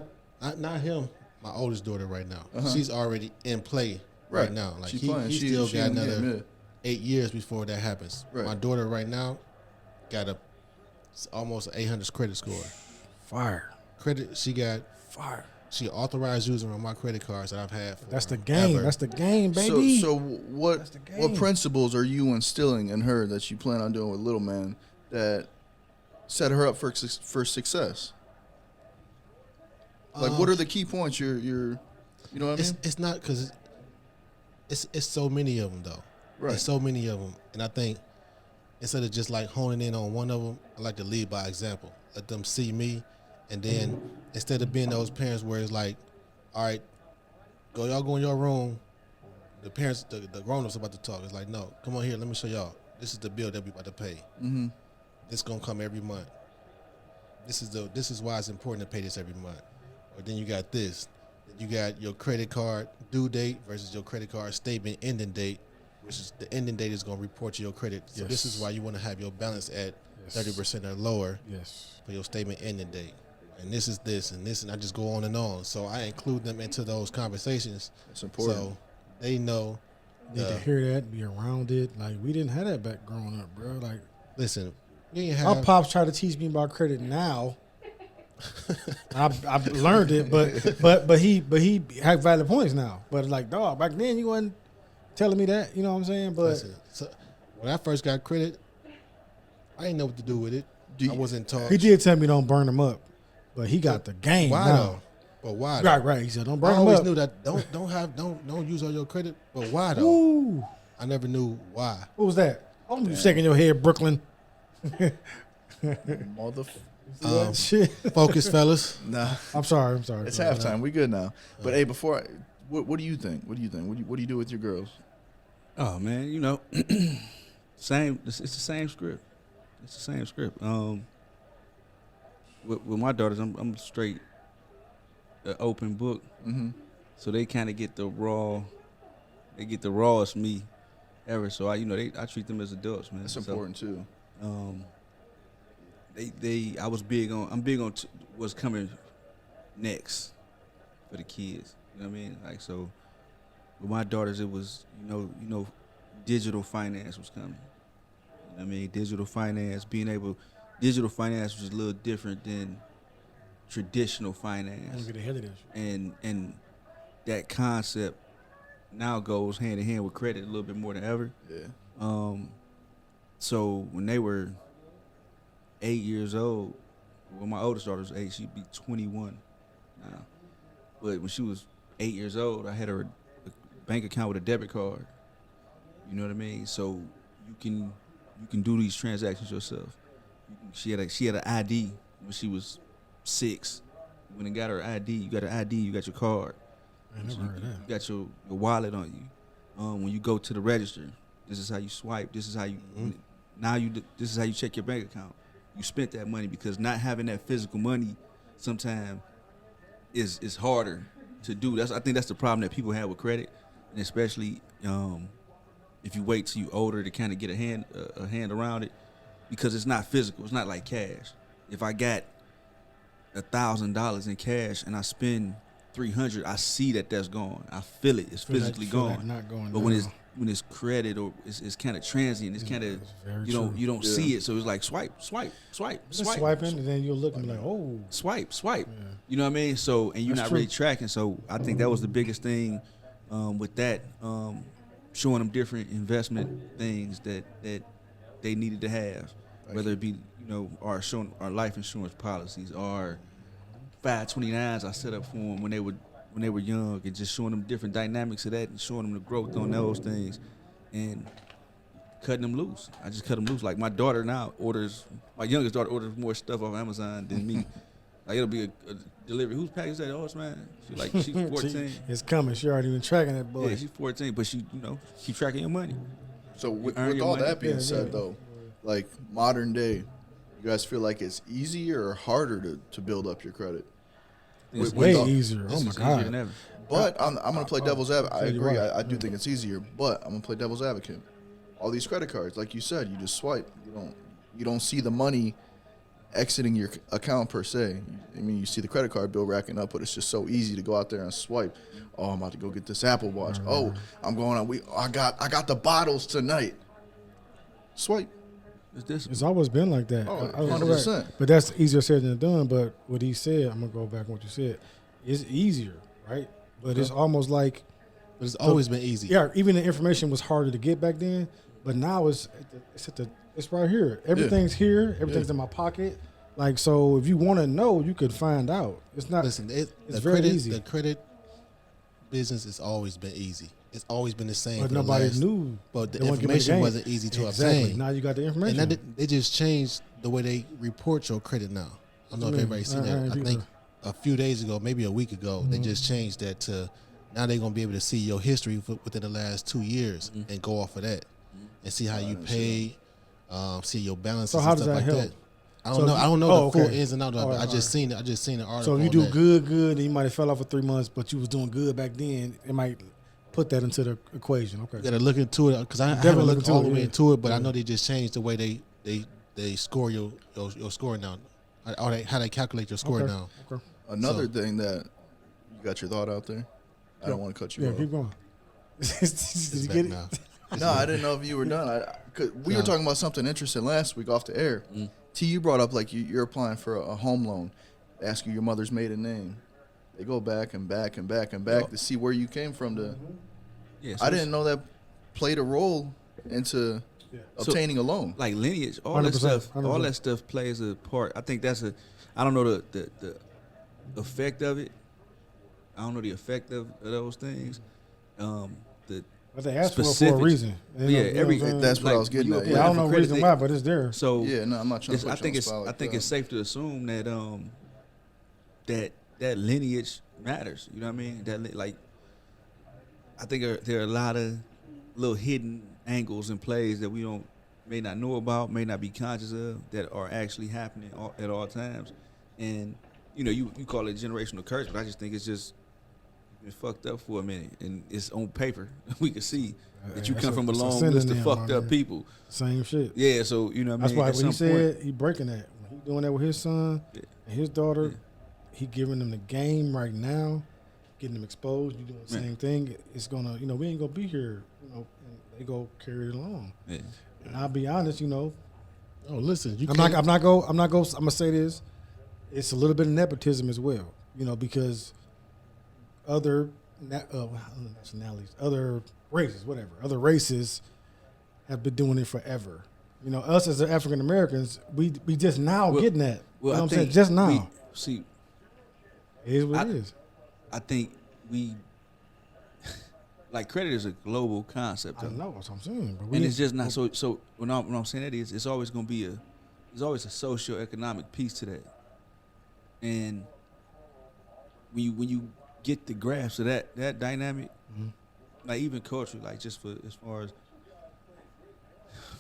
not him. My oldest daughter right now. She's already in play right now. Like She he playing. She still got in the another game, yeah. 8 years before that happens. Right. My daughter right now got almost 800 credit score. Fire. Credit she got. Fire. She authorized using on my credit cards that I've had. For That's the game. ever. That's the game, baby. So what That's the game. what principles are you instilling in her that you plan on doing with Little Man that set her up for success? Like, what are the key points you're you know what I mean? It's not because it's so many of them though. Right. There's so many of them, and I think instead of just like honing in on one of them, I like to lead by example. Let them see me, and then instead of being those parents where it's like, all right, y'all go in your room. The parents, the grown-ups about to talk. It's like, no, come on here. Let me show y'all. This is the bill that we about to pay. Mm-hmm. This gonna come every month. This is why it's important to pay this every month. Or then you got this. You got your credit card due date versus your credit card statement ending date, which is the ending date is gonna report to your credit. So this is why you want to have your balance at 30% or lower Yes. for your statement ending date. And this is this and this, and I just go on and on. So I include them into those conversations. It's important. So they know. Need to hear that, be around it. Like, we didn't have that back growing up, bro. Like, Listen, you ain't my have. pops tried to teach me about credit now. I've learned it, but he had valid points now. But like, dog, back then you wasn't telling me that. You know what I'm saying? But Listen, so when I first got credit, I didn't know what to do with it. I wasn't taught. he did tell me don't burn them up, but he got the game Why now. though? But why? Though? Right. He said don't I burn them always up. knew that don't use all your credit. But why though? Ooh, I never knew why. what was that? Oh, you shaking your head, Brooklyn. Mother. Shit. Focus, fellas. Nah, I'm sorry. it's halftime. We good now. But hey, before what do you think? What do you think? What do you do with your girls? Oh man, you know, same. It's the same script. It's the same script. With my daughters, I'm straight open book. Mm-hmm. So they kind of get the raw. They get the rawest me ever. So I treat them as adults, man. That's So, important too. I'm big on what's coming next for the kids. You know what I mean? Like, so with my daughters, it was, you know, digital finance was coming. You know what I mean? Digital finance was a little different than traditional I'm finance. gonna get ahead of this. And that concept now goes hand in hand with credit a little bit more than ever. Yeah. So when they were 8 years old, when my oldest daughter was 8, she'd be 21 now. But when she was 8 years old, I had her a bank account with a debit card. You know what I mean? So you can do these transactions yourself. She had an ID when she was 6. When they got her ID, you got an ID, you got your card. I never heard of that. You got your wallet on you. When you go to the register, this is how you swipe. This is how you this is how you check your bank account. You spent that money, because not having that physical money sometimes is harder to do. I think that's the problem that people have with credit, and especially if you wait till you older to kind of get a hand around it, because it's not physical. It's not like cash. If I got $1,000 in cash and I spend $300, I see that's gone. I feel it. It's physically feel gone. like not going But down. when it's credit, or it's kind of transient, it's kind of That's very you don't Yeah. see it. So it's like swipe, Just swiping, and then you'll look and be like, oh. swipe. Yeah. You know what I mean? So, and you're That's not true. really tracking. So I think that was the biggest thing with that, showing them different investment things that they needed to have, whether it be our life insurance policies, or 529s I set up for them when they were young, and just showing them different dynamics of that, and showing them the growth on those things, and cutting them loose. I just cut them loose. Like my youngest daughter orders more stuff off Amazon than me. Like it'll be a delivery. Whose package is that? Oh, it's mine. She's 14. It's coming. She already been tracking that boy. Yeah, she's 14, but she keep tracking your money. So with earn your all money. that being Yeah, said, yeah. though, like modern day, you guys feel like it's easier or harder to build up your credit? It's With Way all- easier. Oh my It's easier than god. ever. But I'm gonna play devil's advocate. I so you're agree. right. I do think it's easier, but I'm gonna play devil's advocate. All these credit cards, like you said, you just swipe. You don't see the money exiting your account per se. I mean, you see the credit card bill racking up, but it's just so easy to go out there and swipe. Oh, I'm about to go get this Apple Watch. Oh, I'm going on. I got the bottles tonight. Swipe. It's discipline. It's always been like that. Oh, I was 100%. right. But that's easier said than done. But what he said, I'm gonna go back on what you said. It's easier, right? But it's almost like, But it's always been easy. yeah, even the information was harder to get back then. But now it's right here. Everything's here. Everything's in my pocket. Like, so if you want to know, you could find out. It's not. Listen, it's the very credit, easy. The credit business has always been easy. It's always been the same. But for the nobody last- knew. But the They weren't giving information game. wasn't easy to Exactly. obtain. Now you got the And information. they just changed the way they report your credit now. I don't know if everybody's seen that. I think a few days ago, maybe a week ago, they just changed that to now they're gonna be able to see your history within the last 2 years and go off of that and see how you pay, see your balances So how and does stuff that like help? that. I So don't know. if I don't know oh, the full okay. ins and outs of it. Alright, I just seen it. I just seen an article. So if you on do that. good, and you might have fell off for 3 months, but you was doing good back then, it might put that into the equation. Okay. You gotta look into it because I Definitely haven't look looked into all it, the way yeah. into it, but I Yeah. know they just changed the way they score your scoring now, or how they calculate your score Okay. now. Okay. Another So- thing that you got your thought out there. I don't want to cut you Yeah, off. keep going. Did It's you back get it? now. No, I didn't know if you were done. 'Cause we were No. talking about something interesting last week off the air. T, you brought up like you're applying for a home loan, ask you your mother's maiden name. They go back and back and back and back to see where you came from. Yeah, I didn't know that played a role into obtaining a loan. Like lineage, all that 100%, stuff, 100%. all that stuff plays a part. I think that's I don't know the effect of it. I don't know the effect of those things. But they asked for it for a specifics. reason. You know, Yeah, you know every what I'm saying? That's what I like, was getting you at. apply Yeah, I don't for know the credit, reason why, but it's there. So Yeah, no, I'm not trying to put I you think on it's the spot like that. safe to assume that that lineage matters. You know what I mean? Like I think there are a lot of little hidden angles and plays that we may not know about, may not be conscious of, that are actually happening at all times. And you call it generational curse, but I just think it's just been fucked up for a minute, and it's on paper. We can see that you That's come from a it's long list of synonym, fucked my up man. people. Same shit. Yeah, so you know what I That's mean. why At when he some point- said he breaking that, when he doing that with his son and his daughter, Yeah. he giving them the game right now, getting them exposed. You doing the Yeah. same thing. It's gonna, we ain't gonna be here. And they go carry it along. Yeah. And I'll be honest, Oh, listen, you I'm can't. not gonna say this. It's a little bit of nepotism as well, because other nationalities, other races have been doing it forever. Us as African Americans, we just now Well- getting that. Well, you know I what I'm saying? think Just now. see, It is what it is. I think we like credit is a global concept. I though. know what I'm saying, but And it's just not so. So when I'm saying that is, it's always going to be there's always a socio-economic piece to that. And when you get the grasp of that dynamic, Mhm. like even culture, like just for as far as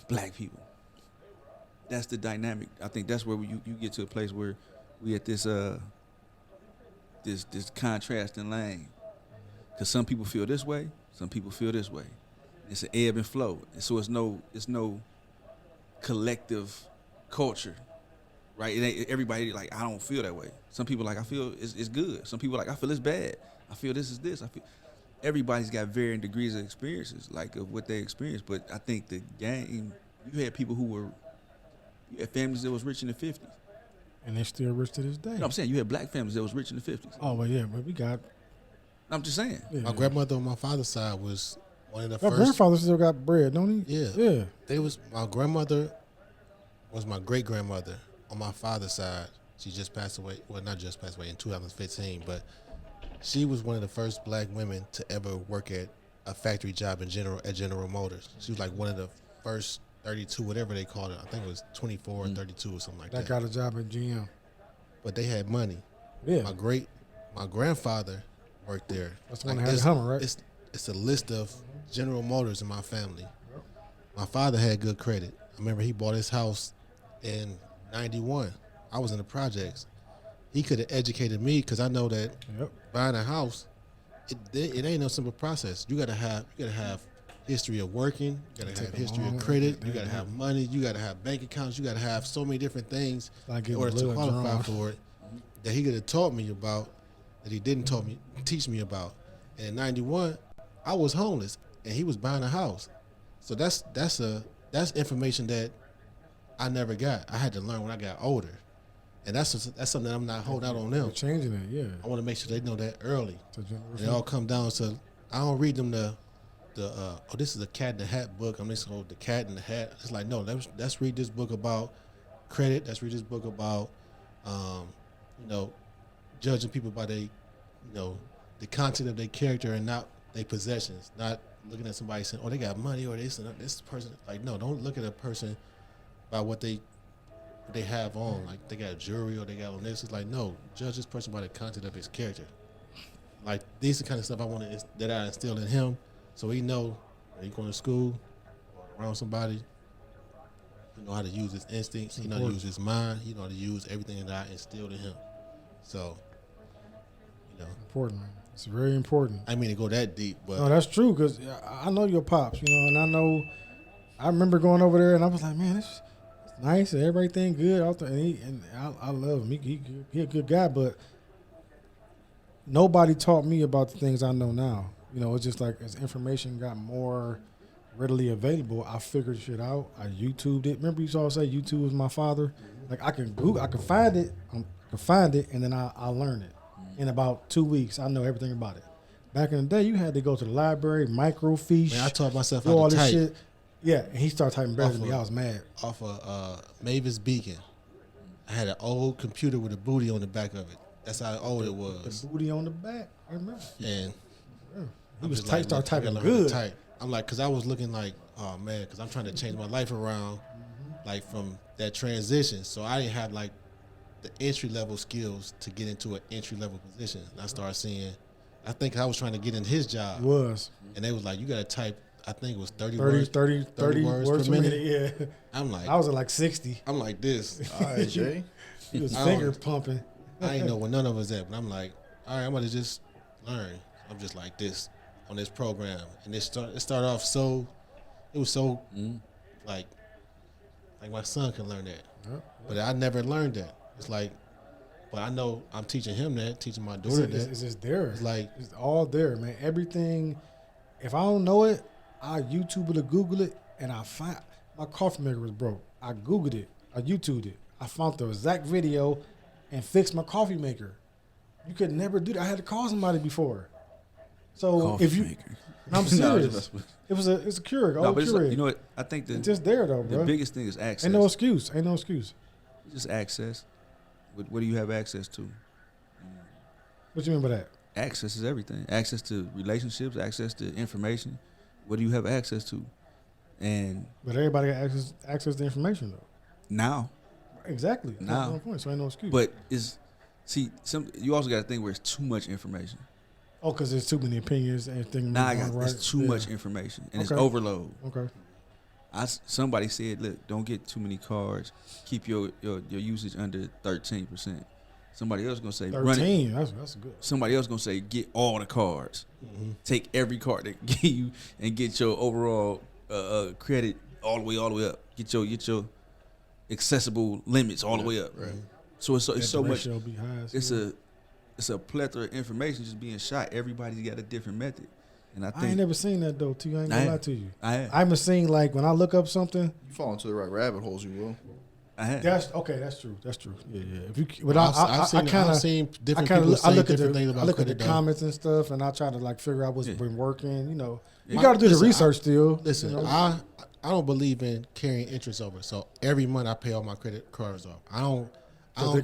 black people, that's the dynamic. I think that's where you get to a place where we at this this contrasting lane, because some people feel this way, some people feel this way. It's an ebb and flow, and so it's no collective culture, right? It ain't everybody like I don't feel that way. Some people like I feel it's good. Some people like I feel it's bad. I feel this is this. I feel everybody's got varying degrees of experiences, like of what they experienced. But I think the game, you had people you had families that was rich in the 50s. and they're still rich to this day. You know what I'm saying? You had black families that was rich in the 50s. Oh, well, yeah, but we got. I'm just saying. Yeah. My grandmother on my father's side was one of the My first. grandfather still got bread, don't he? Yeah. Yeah. My grandmother was my great grandmother on my father's side. She just passed away. Well, not just passed away in 2015, but she was one of the first black women to ever work at a factory job at General Motors. She was like one of the first 32, whatever they called it. I think it was 24 or 32 or something like That that. got a job at GM. But they had money. Yeah. My grandfather worked there. That's the one Like, that had the Hummer, right? It's a list of General Motors in my family. My father had good credit. I remember he bought his house in 91. I was in the projects. He could have educated me because I know that Yep. buying a house, it ain't no simple process. You gotta have history of working. You gotta Take have a history long- of credit. You yeah, gotta yeah. have money. You gotta have bank accounts. You gotta have so many different things Like in getting order to blood qualify drawn. for it that he could have taught me about that he didn't teach me about. And in 91, I was homeless and he was buying a house. So that's information that I never got. I had to learn when I got older. And that's something that I'm not holding out on We're them. changing it, yeah. I want to make sure they know that early. To And generation. it all come down to I don't read them this is a Cat in the Hat book. I'm just going the Cat in the Hat. It's like no, let's read this book about credit. Let's read this book about judging people by the content of their character and not their possessions. Not looking at somebody saying, "Oh, they got money," or this person. Like no, don't look at a person by what they have on. Like they got jewelry or they got on this. It's like no, judge this person by the content of his character. Like these are the kind of stuff that I instill in him, so he know when he's going to school or around somebody. He know how to use his instincts. He know how to use his mind. He know how to use everything that I instilled in him. So, Important, man. It's very important. I mean to go that deep, but No, that's true because I know your pops, and I remember going over there and I was like, man, it's nice and everything good out there, and I love him. He a good guy, but nobody taught me about the things I know now. It's just like as information got more readily available, I figured shit out. I YouTubed it. Remember you saw say YouTube was my father. Like I can Google, I can find it. I can can find it and then I learn it. In about 2 weeks, I know everything about it. Back in the day, you had to go to the library, microfiche. Man, I taught myself do how all to this type shit. Yeah, and he started typing better than me. Off I was mad. off of Mavis Beacon. I had an old computer with a booty on the back of it. That's how old it was. The booty on the back. I remember. And He I'm was just type, like, start look, I typing gotta learn how to good. type. I'm like, because I was looking like, oh man, because I'm trying to change my life around, like from that transition. So I didn't have like the entry level skills to get into an entry level position. And I started seeing, I think I was trying to get in his job, It was and they was like, you got to type. I think it was 30 30 words. 30 words per minute. Yeah. I'm like, I was at like 60. I'm like this. All right, Jay. He was I finger don't- pumping. I ain't know where none of us at, but I'm like, all right, I'm gonna just learn. I'm just like this on this program, and it started off so, it was so like my son can learn that, but I never learned that. It's like, but I know I'm teaching him that, teaching my daughter that. It's just there. It's like, It's all there, man. Everything. If I don't know it, I YouTube it or Google it, and I find my coffee maker was broke. I Googled it. I YouTubed it. I found the exact video and fixed my coffee maker. You could never do that. I had to call somebody before. So Coffee if you, maker. I'm No, serious. just- It's a Keurig. No, Old but it's Keurig. like, you know what? I think it's just there though, the bro. biggest thing is access. Ain't no excuse. Ain't no excuse. Just access. What do you have access to? What you mean by that? Access is everything. Access to relationships, access to information. What do you have access to? And But everybody got access to information though. now, Exactly. Now. That's my point. So ain't no excuse. but you also got to think where it's too much information. Oh, because there's too many opinions and things. Now right. it's too Yeah. much information and it's Okay. overload. Okay. Somebody said, look, don't get too many cards. Keep your usage under 13%. Somebody else gonna say run it. 13. That's good. Somebody else gonna say get all the cards. Take every card they give you and get your overall credit all the way up. Get your accessible limits all the way up. right. So it's so The much. ratio be high as It's hell. a plethora of information just being shot. Everybody's got a different method, and I I ain't think never seen that though. T. I ain't I gonna have. lie to you. I have. I haven't seen like when I look up something. You fall into the right rabbit holes, you will. I have. That's okay. That's true. That's true. Yeah, yeah. If you, but I've I seen kind of. different I kind people of say I look at different the things about I look at the credit, though. comments and stuff, and I try to like figure out what's Yeah. been working. You know, you My- got to do the listen, research still. Listen, you know? I don't believe in carrying interest over. So every month I pay all my credit cards off. I don't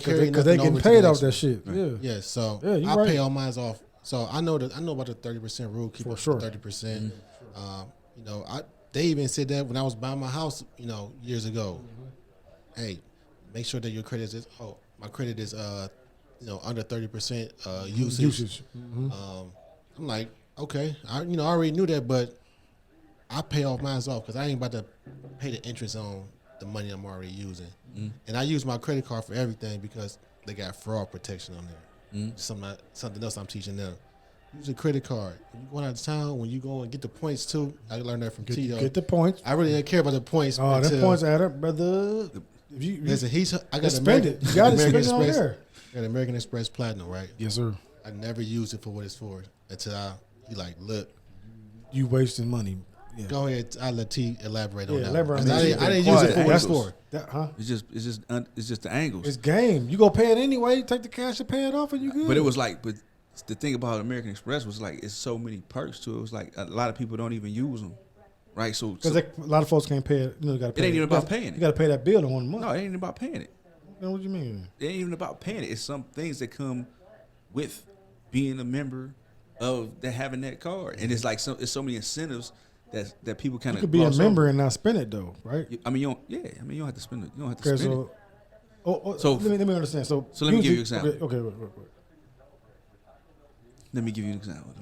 carry because they nothing getting over to paid the off next that one. shit. Yeah. Yeah, so Yeah, you I right. pay all mine off. So I know about the 30% rule. Keep For it sure. 30%. You know, they even said that when I was buying my house, you know, years ago. Hey, make sure that your credit is. Oh, my credit is you know, under 30% usage. I'm like, okay, I already knew that, but I pay off mine off because I ain't about to pay the interest on the money I'm already using. And I use my credit card for everything because they got fraud protection on there. Something else I'm teaching them. Use a credit card. When you going out of town, when you go and get the points too, I learned that from Tito. Get the points. I really didn't care about the points. Oh, until, them points add up, brother. If you Listen, I got spend it. You got to spend it on there. I got American Express Platinum, right? Yes, sir. I never used it for what it's for until he like, look, You wasting money. Yeah. go ahead. I let T elaborate on Yeah, that. elaborate on 'Cause that. I didn't use it for what it's Angles. for. That, huh? It's just the angles. It's game. You go pay it anyway. Take the cash and pay it off, and you good. But it was like, but the thing about American Express was like, it's so many perks to it. It was like a lot of people don't even use them, right? So because a lot of folks can't pay it. You know, got to pay. It ain't even about you paying it. You got to pay that bill in 1 month. no, it ain't about paying it. You know what you mean? It ain't even about paying it. It's some things that come with being a member of having that card, and it's like it's so many incentives that people kind You of could be a member and not spend it though, right? I mean, you don't have to spend it. You don't have to Okay, spend it. so, So- let me understand. So let me give you an example. Okay, wait. Let me give you an example.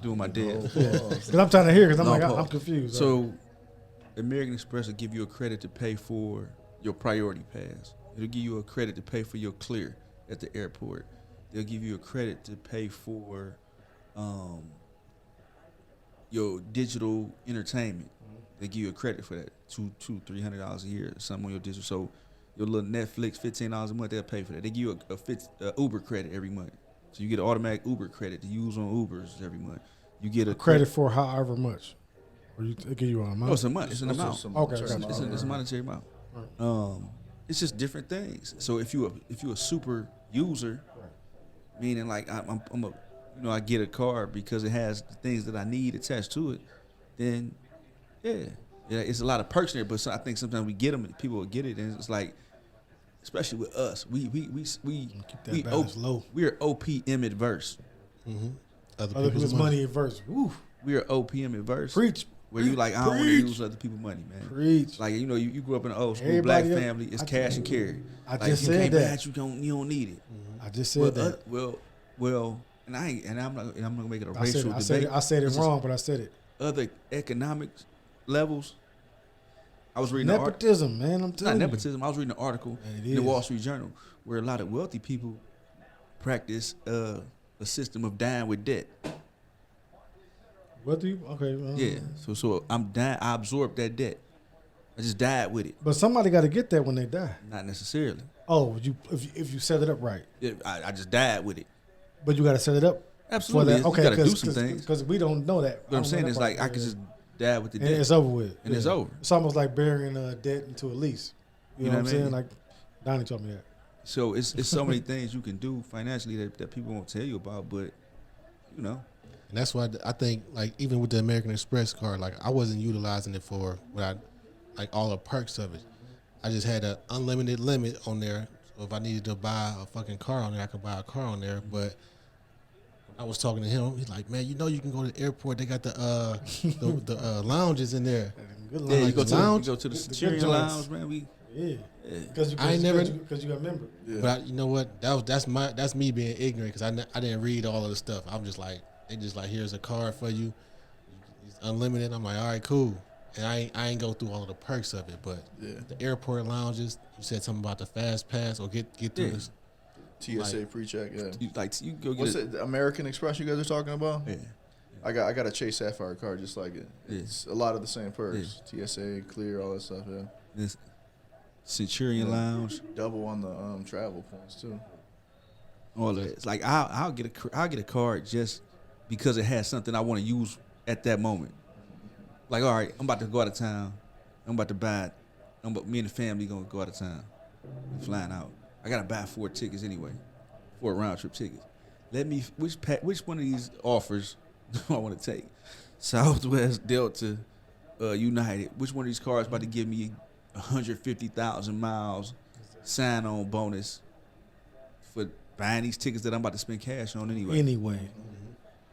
Doing my deal. Because I'm trying to hear. Because I'm No, like, Paul. I'm confused. So, American Express will give you a credit to pay for your priority pass. It'll give you a credit to pay for your clear at the airport. They'll give you a credit to pay for your digital entertainment. They give you a credit for that, $300 a year, something on your digital. So your little Netflix, $15 a month, they'll pay for that. They give you a Uber credit every month. So you get an automatic Uber credit to use on Ubers every month. You get a credit for however much, or they give you an amount. No, it's a month. It's an amount. Okay, certain gotcha. amount. It's a monetary amount. it's just different things. So if you a super user, meaning like I'm a, I get a car because it has the things that I need attached to it, then yeah, it's a lot of perks there. But I think sometimes we get them, and people will get it, and it's like, especially with us, we Keep that balance low. we're OPM adverse. Mm-hmm. Other people's money adverse. Woo. We're OPM adverse. Preach. Where you like, I don't want to Preach. use other people's money, man. Preach. Like, you grew up in an old school Everybody black else- family. It's I cash just- and carry. I Like, just you said can't that. match, you don't need it. I just said Well, that. well, and I'm not gonna make it a I said racial it. debate. I said it It's just wrong, but I said it. Other economic levels. I was reading an article. Nepotism, man. I'm Not telling you. nepotism. I was reading an article And it in the is. Wall Street Journal where a lot of wealthy people practice a system of dying with debt. What do you? Okay. Yeah. So I'm dying. I absorbed that debt. I just died with it. But somebody got to get that when they die. Not necessarily. Oh, if you set it up right, I just died with it. but you got to set it up Absolutely. for that. Okay, you gotta do some things. because we don't know that. What I'm saying is like I could just die with the and debt. it's over with, And it's over. It's almost like burying debt into a lease. You know what I'm I saying? mean? Like Donnie told me that. So it's so many things you can do financially that people won't tell you about, but And that's why I think, like, even with the American Express card, like, I wasn't utilizing it for what I, like, all the perks of it. I just had an unlimited limit on there. So if I needed to buy a fucking car on there, I could buy a car on there. But I was talking to him. He's like, man, you can go to the airport. They got the lounges in there. Good yeah, line. you go to lounge? the good Centurion joints. Lounge, man. Yeah, Yeah. because I ain't never- because you got a member. Yeah. But you know what? That's me being ignorant because I didn't read all of the stuff. I'm just like, they just like, here's a card for you. It's unlimited. I'm like, all right, cool. And I ain't go through all of the perks of it, but Yeah. the airport lounges. You said something about the fast pass or get through Yeah. this. TSA pre-check. Yeah. You can go get What's it. it? The American Express you guys are talking about? Yeah. I got a Chase Sapphire card just like it. Yeah. It's a lot of the same perks. TSA, clear, all that stuff. Yeah. This Centurion Yeah. Lounge. Double on the travel points too. All that. It's like I'll get a card just because it has something I want to use at that moment. Like, all right, I'm about to go out of town. I'm about to buy. Me and the family gonna go out of town. We flying out. I gotta buy 4 tickets anyway, 4 round trip tickets. Which one of these offers do I want to take? Southwest, Delta, United. Which one of these cards about to give me 150,000 miles sign-on bonus for buying these tickets that I'm about to spend cash on anyway? Anyway,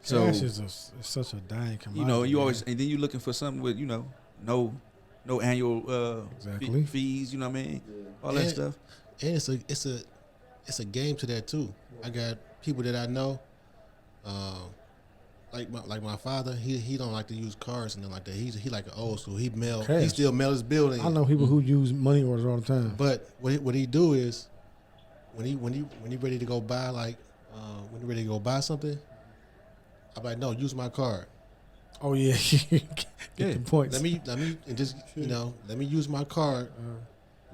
So cash is such a dying commodity. you man. always, and then you're looking for something with no annual Exactly. fees. You know what I mean? All that And- stuff. And it's a game to that too. I got people that I know, like my father. He don't like to use cards and nothing like that. He like an old school. He Cash. still mail his building. I know people who use money orders all the time. But what he do is when he ready to go buy when he ready to go buy something, I'm like, no, use my card. Oh yeah, get Yeah. the points. Let me and just let me use my card.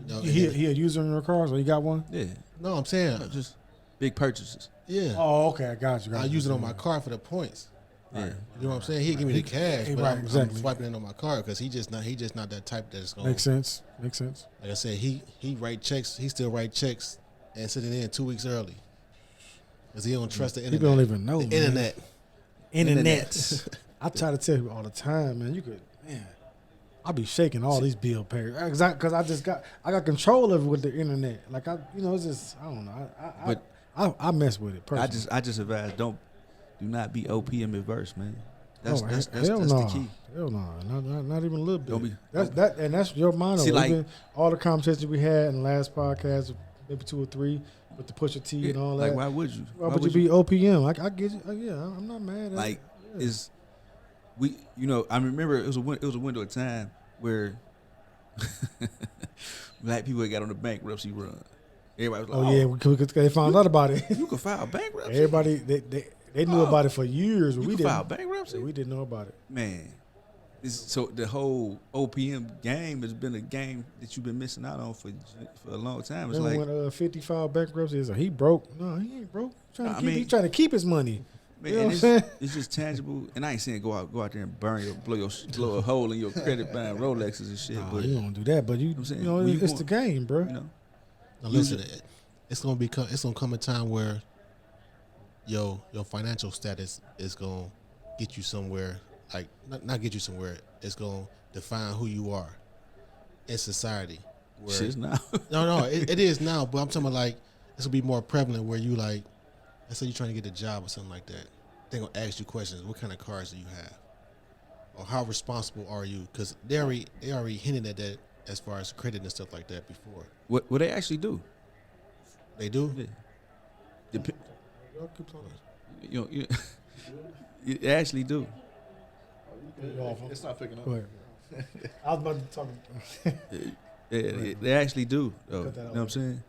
And he then- he a user in your cars, or you got one? Yeah, no, I'm saying just big purchases. yeah. Oh, okay, I got you. I use it on my card for the points. Yeah, You know what I'm saying? He'll give me the cash, but right, I'm exactly. swiping it on my card because he just not that type that's going. Makes sense. Makes sense. Like I said, he write checks. He still write checks and send it in 2 weeks early because he don't trust the internet. People don't even know. the man. internet. Internet. I try to tell you all the time, man. I'll be shaking all these bill payers because I got control of it with the internet. Like it's just I don't know. I mess with it personally. I just advise do not be OPM adverse, man. That's hell the key. Hell no, not even a little bit. Don't be- That's your mind. See, like- Even all the conversations we had in the last podcast, maybe 2 or 3, with the Pusha T and all Like, that. why would you? Why would you be OPM? I get you. Yeah, I'm not mad at Like, it. is I remember it was a window of time where black people got on the bankruptcy run. Everybody was like, Oh yeah, because they found out about it. you can file bankruptcy. Everybody they knew about it for years, but You we can file didn't. bankruptcy. We didn't know about it. Man, so the whole OPM game has been a game that you've been missing out on for a long time. It's Remember like, when 50 filed bankruptcy? It's like, he broke. No, he ain't broke. He's trying to keep his money. man, You know and what I'm saying? it's just tangible. And I ain't saying go out there and blow a hole in your credit buying Rolexes and shit. Nah, but you don't do that. But I'm saying, you know, when you it's going- the game, bro. you know, Now listen, it's gonna come a time where your financial status is gonna get you somewhere. Like not get you somewhere. It's gonna define who you are in society. Where, Shit's now. no, it is now. But I'm talking about like it's gonna be more prevalent where you like, let's say you're trying to get a job or something like that. They're gonna ask you questions. What kind of cars do you have? Or how responsible are you? Because they already hinted at that as far as credit and stuff like that before. What they actually do? They do. Yeah. Dep- Y'all keep talking. you actually do. It's not picking up. Go ahead. I was about to talk. Yeah, they actually do. Though. Cut that You out. know what I'm saying?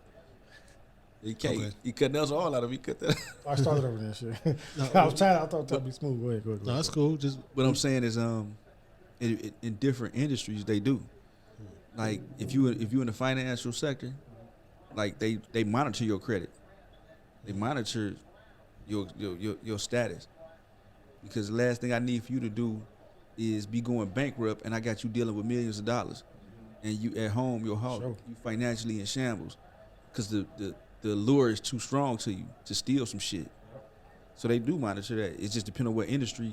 You can't. Okay. You cut us all out of me. Cut that. I started over there. Shit. No, I was trying. I thought it'd be smooth. Go ahead. Go ahead. No, that's cool. Just What I'm saying is, in different industries, they do. Like if you in the financial sector, like they monitor your credit, they monitor your status, because the last thing I need for you to do is be going bankrupt, and I got you dealing with millions of dollars, and you at home, your house, Sure. you financially in shambles, because the lure is too strong to you to steal some shit. So they do monitor that. It just depends on what industry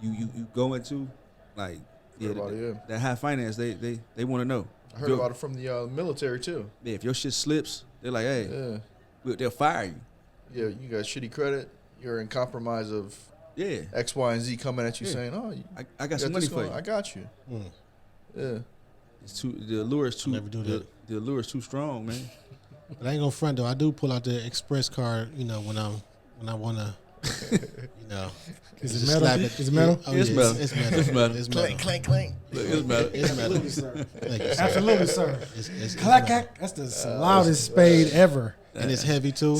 you go into, like. Yeah, Heard about it, yeah. that high finance, they want to know. I heard about it from the military too. Yeah, if your shit slips, they're like, hey, they'll fire you. Yeah, you got shitty credit. You're in compromise of Yeah, X, Y, and Z coming at you Yeah. saying, "Oh, you I got some got money this for going. you. I got you." Yeah, It's too, the lure is too. never do that. The lure is too strong, man. But I ain't gonna front though. I do pull out the express card, when I wanna, Is just it metal? slap it. Is it metal? Oh, It's yeah, metal. It's metal. It's metal. It's metal. clank, clank. Look, it's metal. It's metal. Absolutely, sir. Thank you, sir. Absolutely, sir. It's Clack, metal. clack. That's the loudest spade ever. And it's heavy too.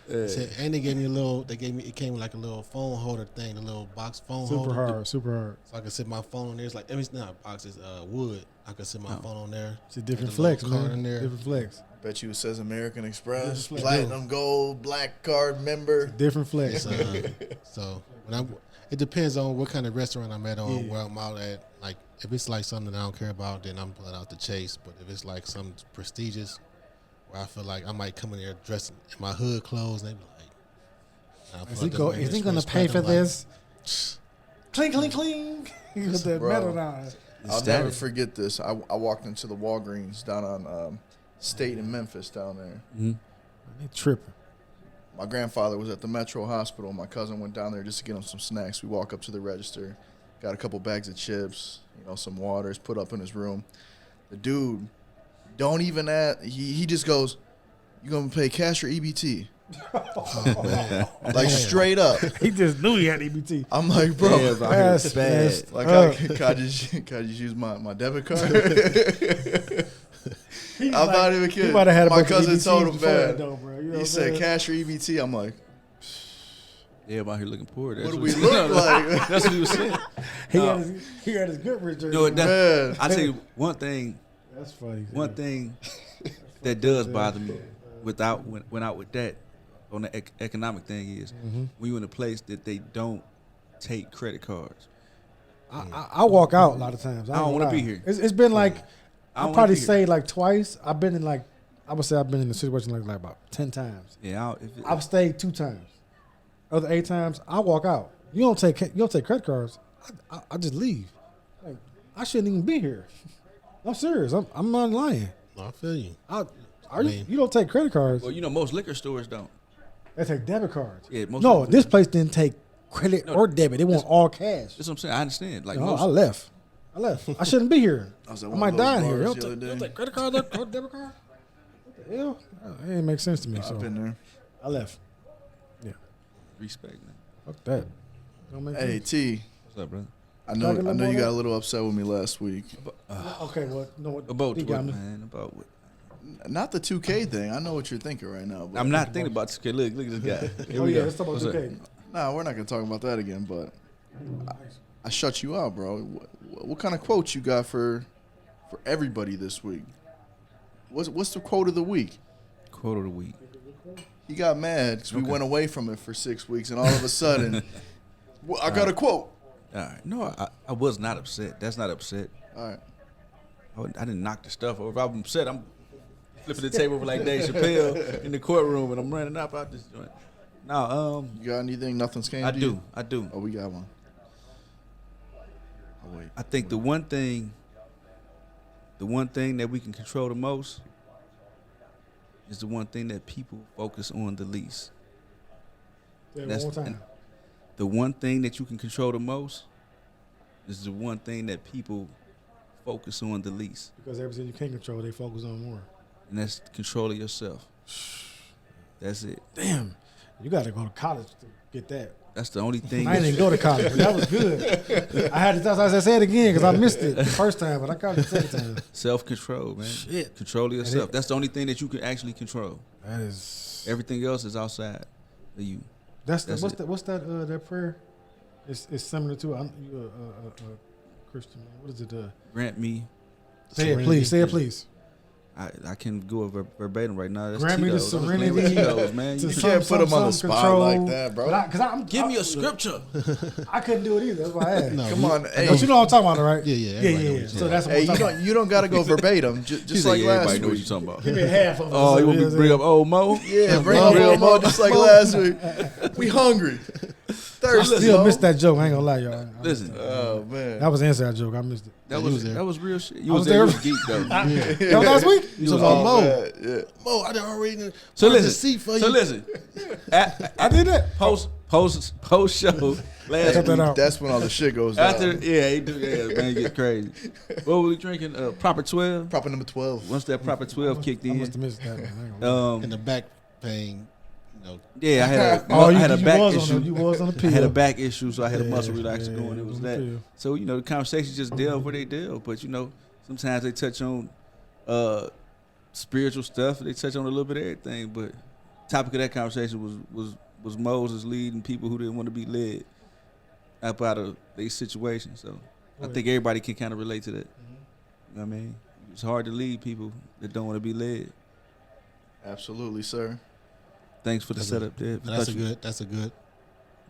Yeah. And they gave me it came with like a little phone holder thing, a little box phone Super holder. hard. Super hard. So I could sit my phone on there. It's like, it's not a box, it's wood. I could sit my phone on there. It's a different Put the little flex, card man. in there. Different flex. Bet you it says American Express, Yeah, Platinum Gold, Black Card member. Different flex. So it depends on what kind of restaurant I'm at or Yeah. where I'm out at. Like if it's like something that I don't care about, then I'm pulling out the Chase. But if it's like something prestigious, where I feel like I might come in there dressed in my hood clothes, and they be like, I'll pull out the Is he gonna Express pay for Platinum, this? Clink, clink, clink. With that Bro. metal down. I'll Status. never forget this. I walked into the Walgreens down on State in Memphis down there. Mhm. They tripping. My grandfather was at the Metro Hospital. My cousin went down there just to get him some snacks. We walk up to the register, got a couple bags of chips, some waters, put up in his room. The dude, don't even ask. He just goes, "You gonna pay cash or EBT?" Like straight up. He just knew he had EBT. I'm like, bro, Yeah, bro, That's it's bad. messed like up. can I just use my debit card? He's I'm like- not even he kidding. might have had a My bunch of cousin EBTs told him, before that man. though, bro. You know He what I'm said saying? cash or EBT. I'm like, Yeah, I'm out here looking poor. That's what do what we he- look like? That's what he was saying. He had his good rich jersey. You know what? That, Man. I tell you one thing. That's funny. One thing that does bother me when out with that on the economic thing is when you're in a place that they don't take credit cards. I walk out a lot of times. I don't ain't wanna gonna be lie. here. It's been like I don't I'll wanna probably be here. say like twice. I've been in I would say I've been in a situation like about 10 times. Yeah, I've stayed 2 times. Other 8 times, I walk out. You don't take credit cards. I just leave. Like I shouldn't even be here. I'm serious. I'm not lying. No, I feel you. You don't take credit cards. well, most liquor stores don't. They take debit cards. Yeah, most No, liquor this stores- place didn't take credit or debit. They want all cash. That's what I'm saying. I understand. Like No, most, I left. I shouldn't be here. I was at I one might of those die in here. bars You the don't other day. take credit card or debit card? What the hell? It didn't make sense to me. So I've been there. I left. respect, man. Fuck that. Don't make Hey sense. T, What's up, brother? I know Talking you about got it? a little upset with me last week. Okay, well, no, what? About he got what, me. man? About what? Not the 2K thing. I know what you're thinking right now. But I'm not thinking about this. Okay, look at this guy. Here Oh we yeah, go. let's talk about What's up? 2K. Nah, we're not gonna talk about that again. But I shut you out, bro. What kind of quotes you got for everybody this week? What's the quote of the week? Quote of the week. He got mad because we Okay. went away from it for 6 weeks, and all of a sudden, I got a quote. All right. No, I was not upset. That's not upset. All right. I didn't knock the stuff over. If I'm upset, I'm flipping the table over like Dave Chappelle in the courtroom, and I'm running up out this joint. No, You got anything? Nothing's came to you? I do. Oh, we got one. Oh, wait. I think the one thing that we can control the most is the one thing that people focus on the least. Yeah, That's- one more time. The one thing that you can control the most is the one thing that people focus on the least, Because everything you can't control, they focus on more. and that's control of yourself. That's it. Damn, you got to go to college to get that. That's the only thing. I didn't even go to college, but that was good. I had to. I say it again because I missed it the first time, but I got it the second time. Self-control, man. Shit. Control of yourself. it- That's the only thing that you can actually control. That is. Everything else is outside of you. That's that's what's it. that? What's that prayer? It's similar to. I'm you a Christian man. What is it? Grant me. Say it, Serenity. please. Say it, please. I can go verbatim right now. That's Grant me the Tito's. I'm just serenity playing with Tito's, man. to You You can't put him on the spot like that, bro. Because I'm give me a scripture. I couldn't do it either. That's why I asked. No, Come on, hey. But you know what I'm talking about, right? Yeah, yeah, everybody know what you're So talking that's what Hey, I'm talking about. you don't got to go verbatim, just He said, like yeah, last everybody know what week. you're talking about. Give me half of it. Oh, you want me to bring up old Mo? Yeah, bring Mo. up Real Mo just like last week. We hungry, I thirsty. still Mo. missed that joke. I ain't gonna lie, y'all. I missed Listen, that. Oh man, That was an inside joke. I missed it. that you was was there. that was real shit. You I was was there. You there. was geek though. That was last week? You was Oh, on Mo. man, yeah. Mo, I done already So marked the listen. seat for So you. listen. I did that. Post show last Cut that week. out. That's when all the shit goes After down. he do man, it get crazy. What were we drinking? Proper 12. Proper number 12. Once that proper 12 kicked I in, must have missed that. Man. I ain't gonna lie. And the back pain, you know, yeah, I had Oh, I had a back was issue. You was on the I pill. had a back issue, so I had a Yeah, muscle relaxer yeah, going. It was on the that. pill. So the conversations just delve where they delve, but sometimes they touch on spiritual stuff. They touch on a little bit of everything. But topic of that conversation was Moses leading people who didn't want to be led up out of their situation. So I think everybody can kind of relate to that. You know what I mean? It's hard to lead people that don't want to be led. Absolutely, sir. Thanks for the That's setup there. that's a good.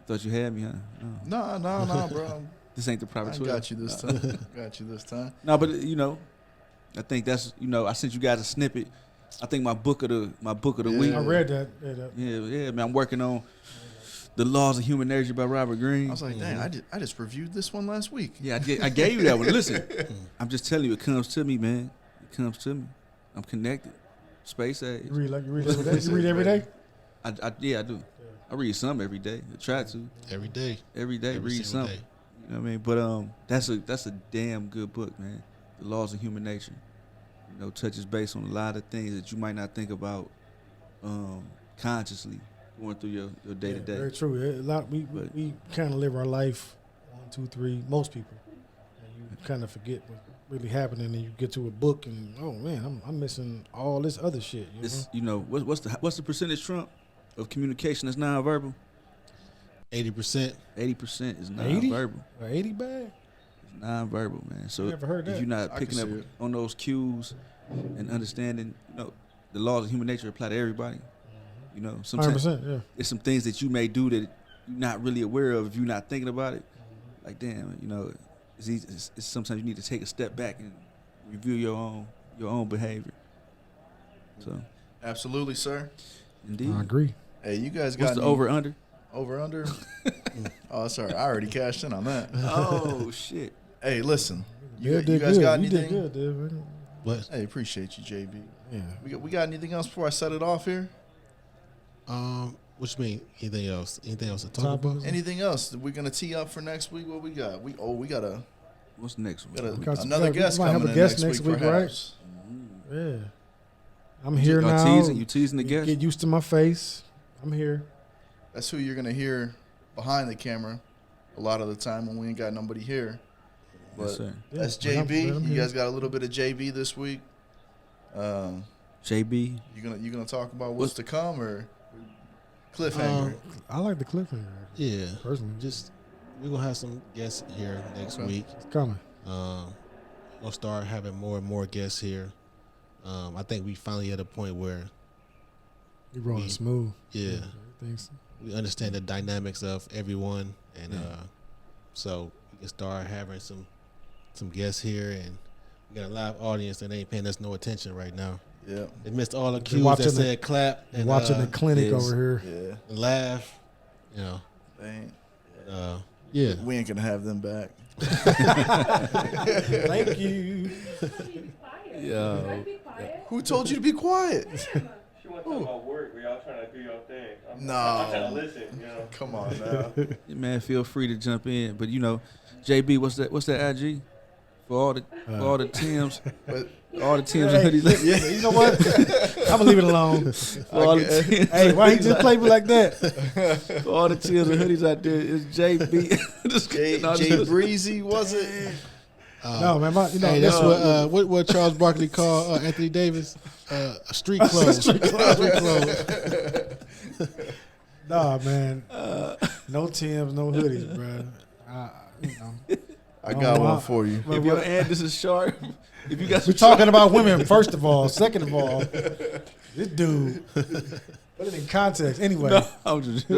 Thought you had me, huh? No. No, bro. This ain't the proper I 12. got you this time. Got you this time. No, but I think that's I sent you guys a snippet. I think my book of the Yeah. week. I read that. Yeah, man. I'm working on The Laws of Human Nature by Robert Greene. I was like, dang, I just reviewed this one last week. Yeah, I gave you that one. Listen, I'm just telling you, it comes to me, man. It comes to me. I'm connected. Space age. You read every day? You read every day? Yeah, I do. I read some every day. I try to Every day. every day Every read single something. day. You know what I mean? But that's a damn good book, man. The Laws of Human Nature. Touches base on a lot of things that you might not think about consciously going through your day to Yeah, day. very true. A lot we kind of live our life 1, 2, 3. Most people, and you kind of forget what's really happening, and you get to a book, and oh man, I'm missing all this other shit. It's what's the percentage, Trump, of communication that's nonverbal? 80%. 80% is 80? nonverbal. An 80 bag? It's nonverbal, man. So Never heard if that. you're not I picking can up see it. on those cues and understanding, the laws of human nature apply to everybody. Sometimes 100%. Yeah. it's some things that you may do that you're not really aware of if you're not thinking about it. Like, damn, it's easy. It's sometimes you need to take a step back and review your own behavior. So, Absolutely, sir. indeed. I agree. Hey, you guys got What's the any- over under? Over under? Oh, sorry. I already cashed in on that. Oh shit! Hey, listen. You, You you did guys good. got You anything? did good, dude. But Hey, appreciate you, JB. Yeah. We got anything else before I set it off here? what you mean? Anything else? Anything else to talk Topics? about? Anything else? We're gonna tee up for next week. What we got? We got a What's the next one? another we guest might have coming a in guest next week, right? perhaps. Yeah. I'm here You now. teasing the guest? Get used to my face. I'm here. That's who you're gonna hear behind the camera a lot of the time when we ain't got nobody here. But Yes, sir. that's but I'm JB. You here. guys got a little bit of JB this week. JB. You gonna talk about what's to come or cliffhanger? I like the cliffhanger. Yeah. Personally, We're gonna have some guests here next Okay. week. it's coming. We'll start having more and more guests here. I think we finally at a point where You rolling We- smooth. yeah, Everything's we understand the dynamics of everyone, and so we can start having some guests here, and we got a live audience that ain't paying us no attention right now. Yeah. They missed all the They cues watching that the- said clap and Watching the clinic yes. over here. Yeah. and laugh. You know, Man. yeah. We ain't gonna have them back. Thank you. Yeah. Who told you to be quiet? She want to talk about work. We all trying to do your thing. I'm No. trying to listen. You know. Come on now. Yeah, man, feel free to jump in. But you know, JB, what's that IG? For all the Tims, But all the Tims Hey, and hoodies. yeah, you know what? I'm gonna leave it alone. For all the Tims, Hey, why he just play me like that? for all the Tims and hoodies out there, it's JB. Jay Breezy, was it? No, man, Hey, that's what Charles Barkley called Anthony Davis street clothes. street clothes. Nah, man. No Timbs, no hoodies, bro. I got one for you. If your Andis is sharp, if you got We're some talking about women, first of all. Second of all, this dude. Put it in context. Anyway, no, I'm just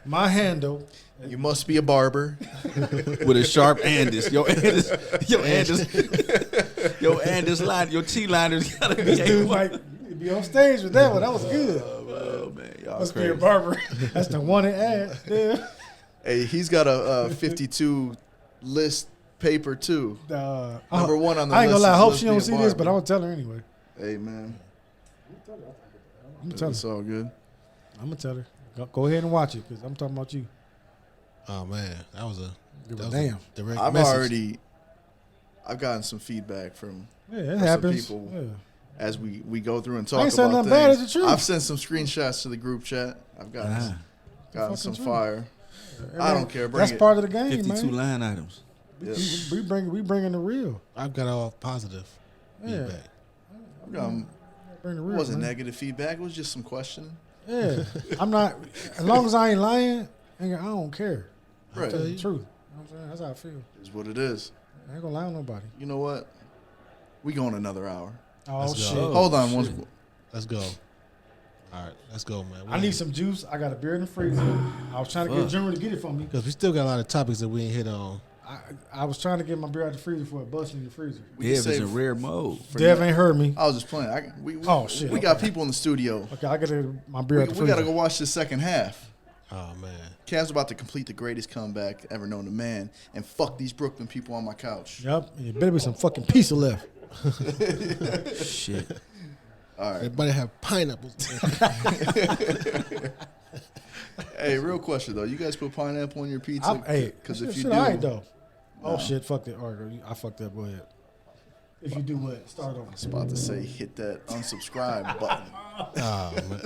my handle. You must be a barber. with a sharp Andis. Your Andis line, your T liners gotta be This dude A1. might be on stage with that one. That was good. Oh man, y'all Must be crazy. a barber. That's the one it ad. Yeah. Hey, he's got a 52 list paper too. Number one on the I ain't list gonna lie. I is hope let's she be a don't see this, but barber. I'm gonna tell her anyway. Hey man, I'm gonna tell it's her. all good. I'm gonna tell her. Go ahead and watch it because I'm talking about you. Oh man, that was a Give a that was damn. a direct I've message. gotten some feedback from Yeah, it some happens. people. Yeah. as we go through and talk I ain't saying about nothing bad, things. it's the truth. I've sent some screenshots to the group chat. I've gotten Fucking some truth. fire. I don't care. Bring That's it. part of the game, 52 man. line items. Yes. We bringing the real. I've got all positive Yeah. feedback. Bring the It real. wasn't man. negative feedback. It was just some questioning. Yeah, I'm not. As long as I ain't lying, nigga, I don't care. Right. Tell you the truth. You know what I'm saying? That's how I feel. Is what it is. I ain't gonna lie on nobody. You know what? We going another hour. Oh Let's go. shit! Oh, Hold on. shit. One. Let's go. All right, let's go, man. I need some juice. I got a beer in the freezer. I was trying to get Junior to get it for me. because we still got a lot of topics that we ain't hit on. I was trying to get my beer out the freezer before it busted in the freezer. We Dev can is save in rare mode. for Dev now. ain't heard me. I was just playing. We Oh, shit. We got people in the studio. Okay, I got my beer We, out the we freezer. got to go watch the second half. Oh man, Cavs about to complete the greatest comeback ever known to man and fuck these Brooklyn people on my couch. Yep. It better be some fucking pizza left. Shit. All right. everybody have pineapples. Hey, real question though. You guys put pineapple on your pizza? Hey, Because that if you shit do, all right, though. Oh No. shit, fuck that. All right, I fucked up. Go ahead. If you do what? Start over. I was about to say hit that unsubscribe button. Oh man,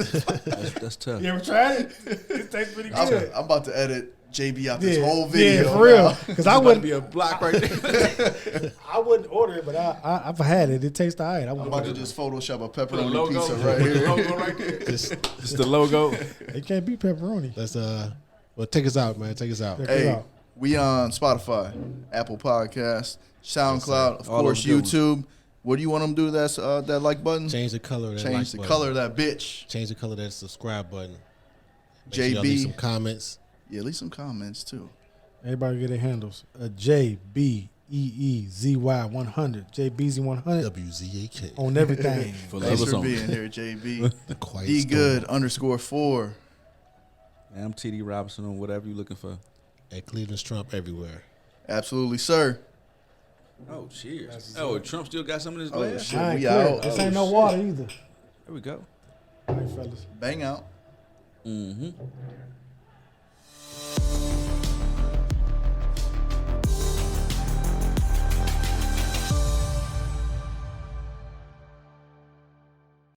That's tough. You ever tried it? It tastes pretty I'm, good. I'm about to edit JB out this Yeah, whole video. yeah, for real. now. Because I About to wouldn't, be a block right there. I wouldn't order it, but I've had it. It tastes all right. I I'm wouldn't about order to it. just Photoshop a The pepperoni logo, pizza right here. logo right there. just It's the logo. It can't be pepperoni. let's well take us out, man. Take us out. Check it Hey, out. we on Spotify, Apple Podcasts, SoundCloud, of All course, those good YouTube. What do you want them to do? That's that like button. Change the color. Of that Change like the button. color of that bitch. Change the color of that subscribe button. Make sure y'all JB. leave some comments. Yeah, leave some comments too. Everybody get their handles. JBEEZY100. JBZ100 WZAK. on everything. For Thanks lovers for only. being here, JB. The quiet Be storm. good _4. Man, I'm TD Robinson on whatever you're looking for. At Cleveland's Trump everywhere. Absolutely, sir. Oh, cheers. Oh, Trump still got some in his Oh, glass? shit. All right, we clear. out. This Oh, ain't no shit. water either. There we go. All right, fellas. Bang out. Mm-hmm.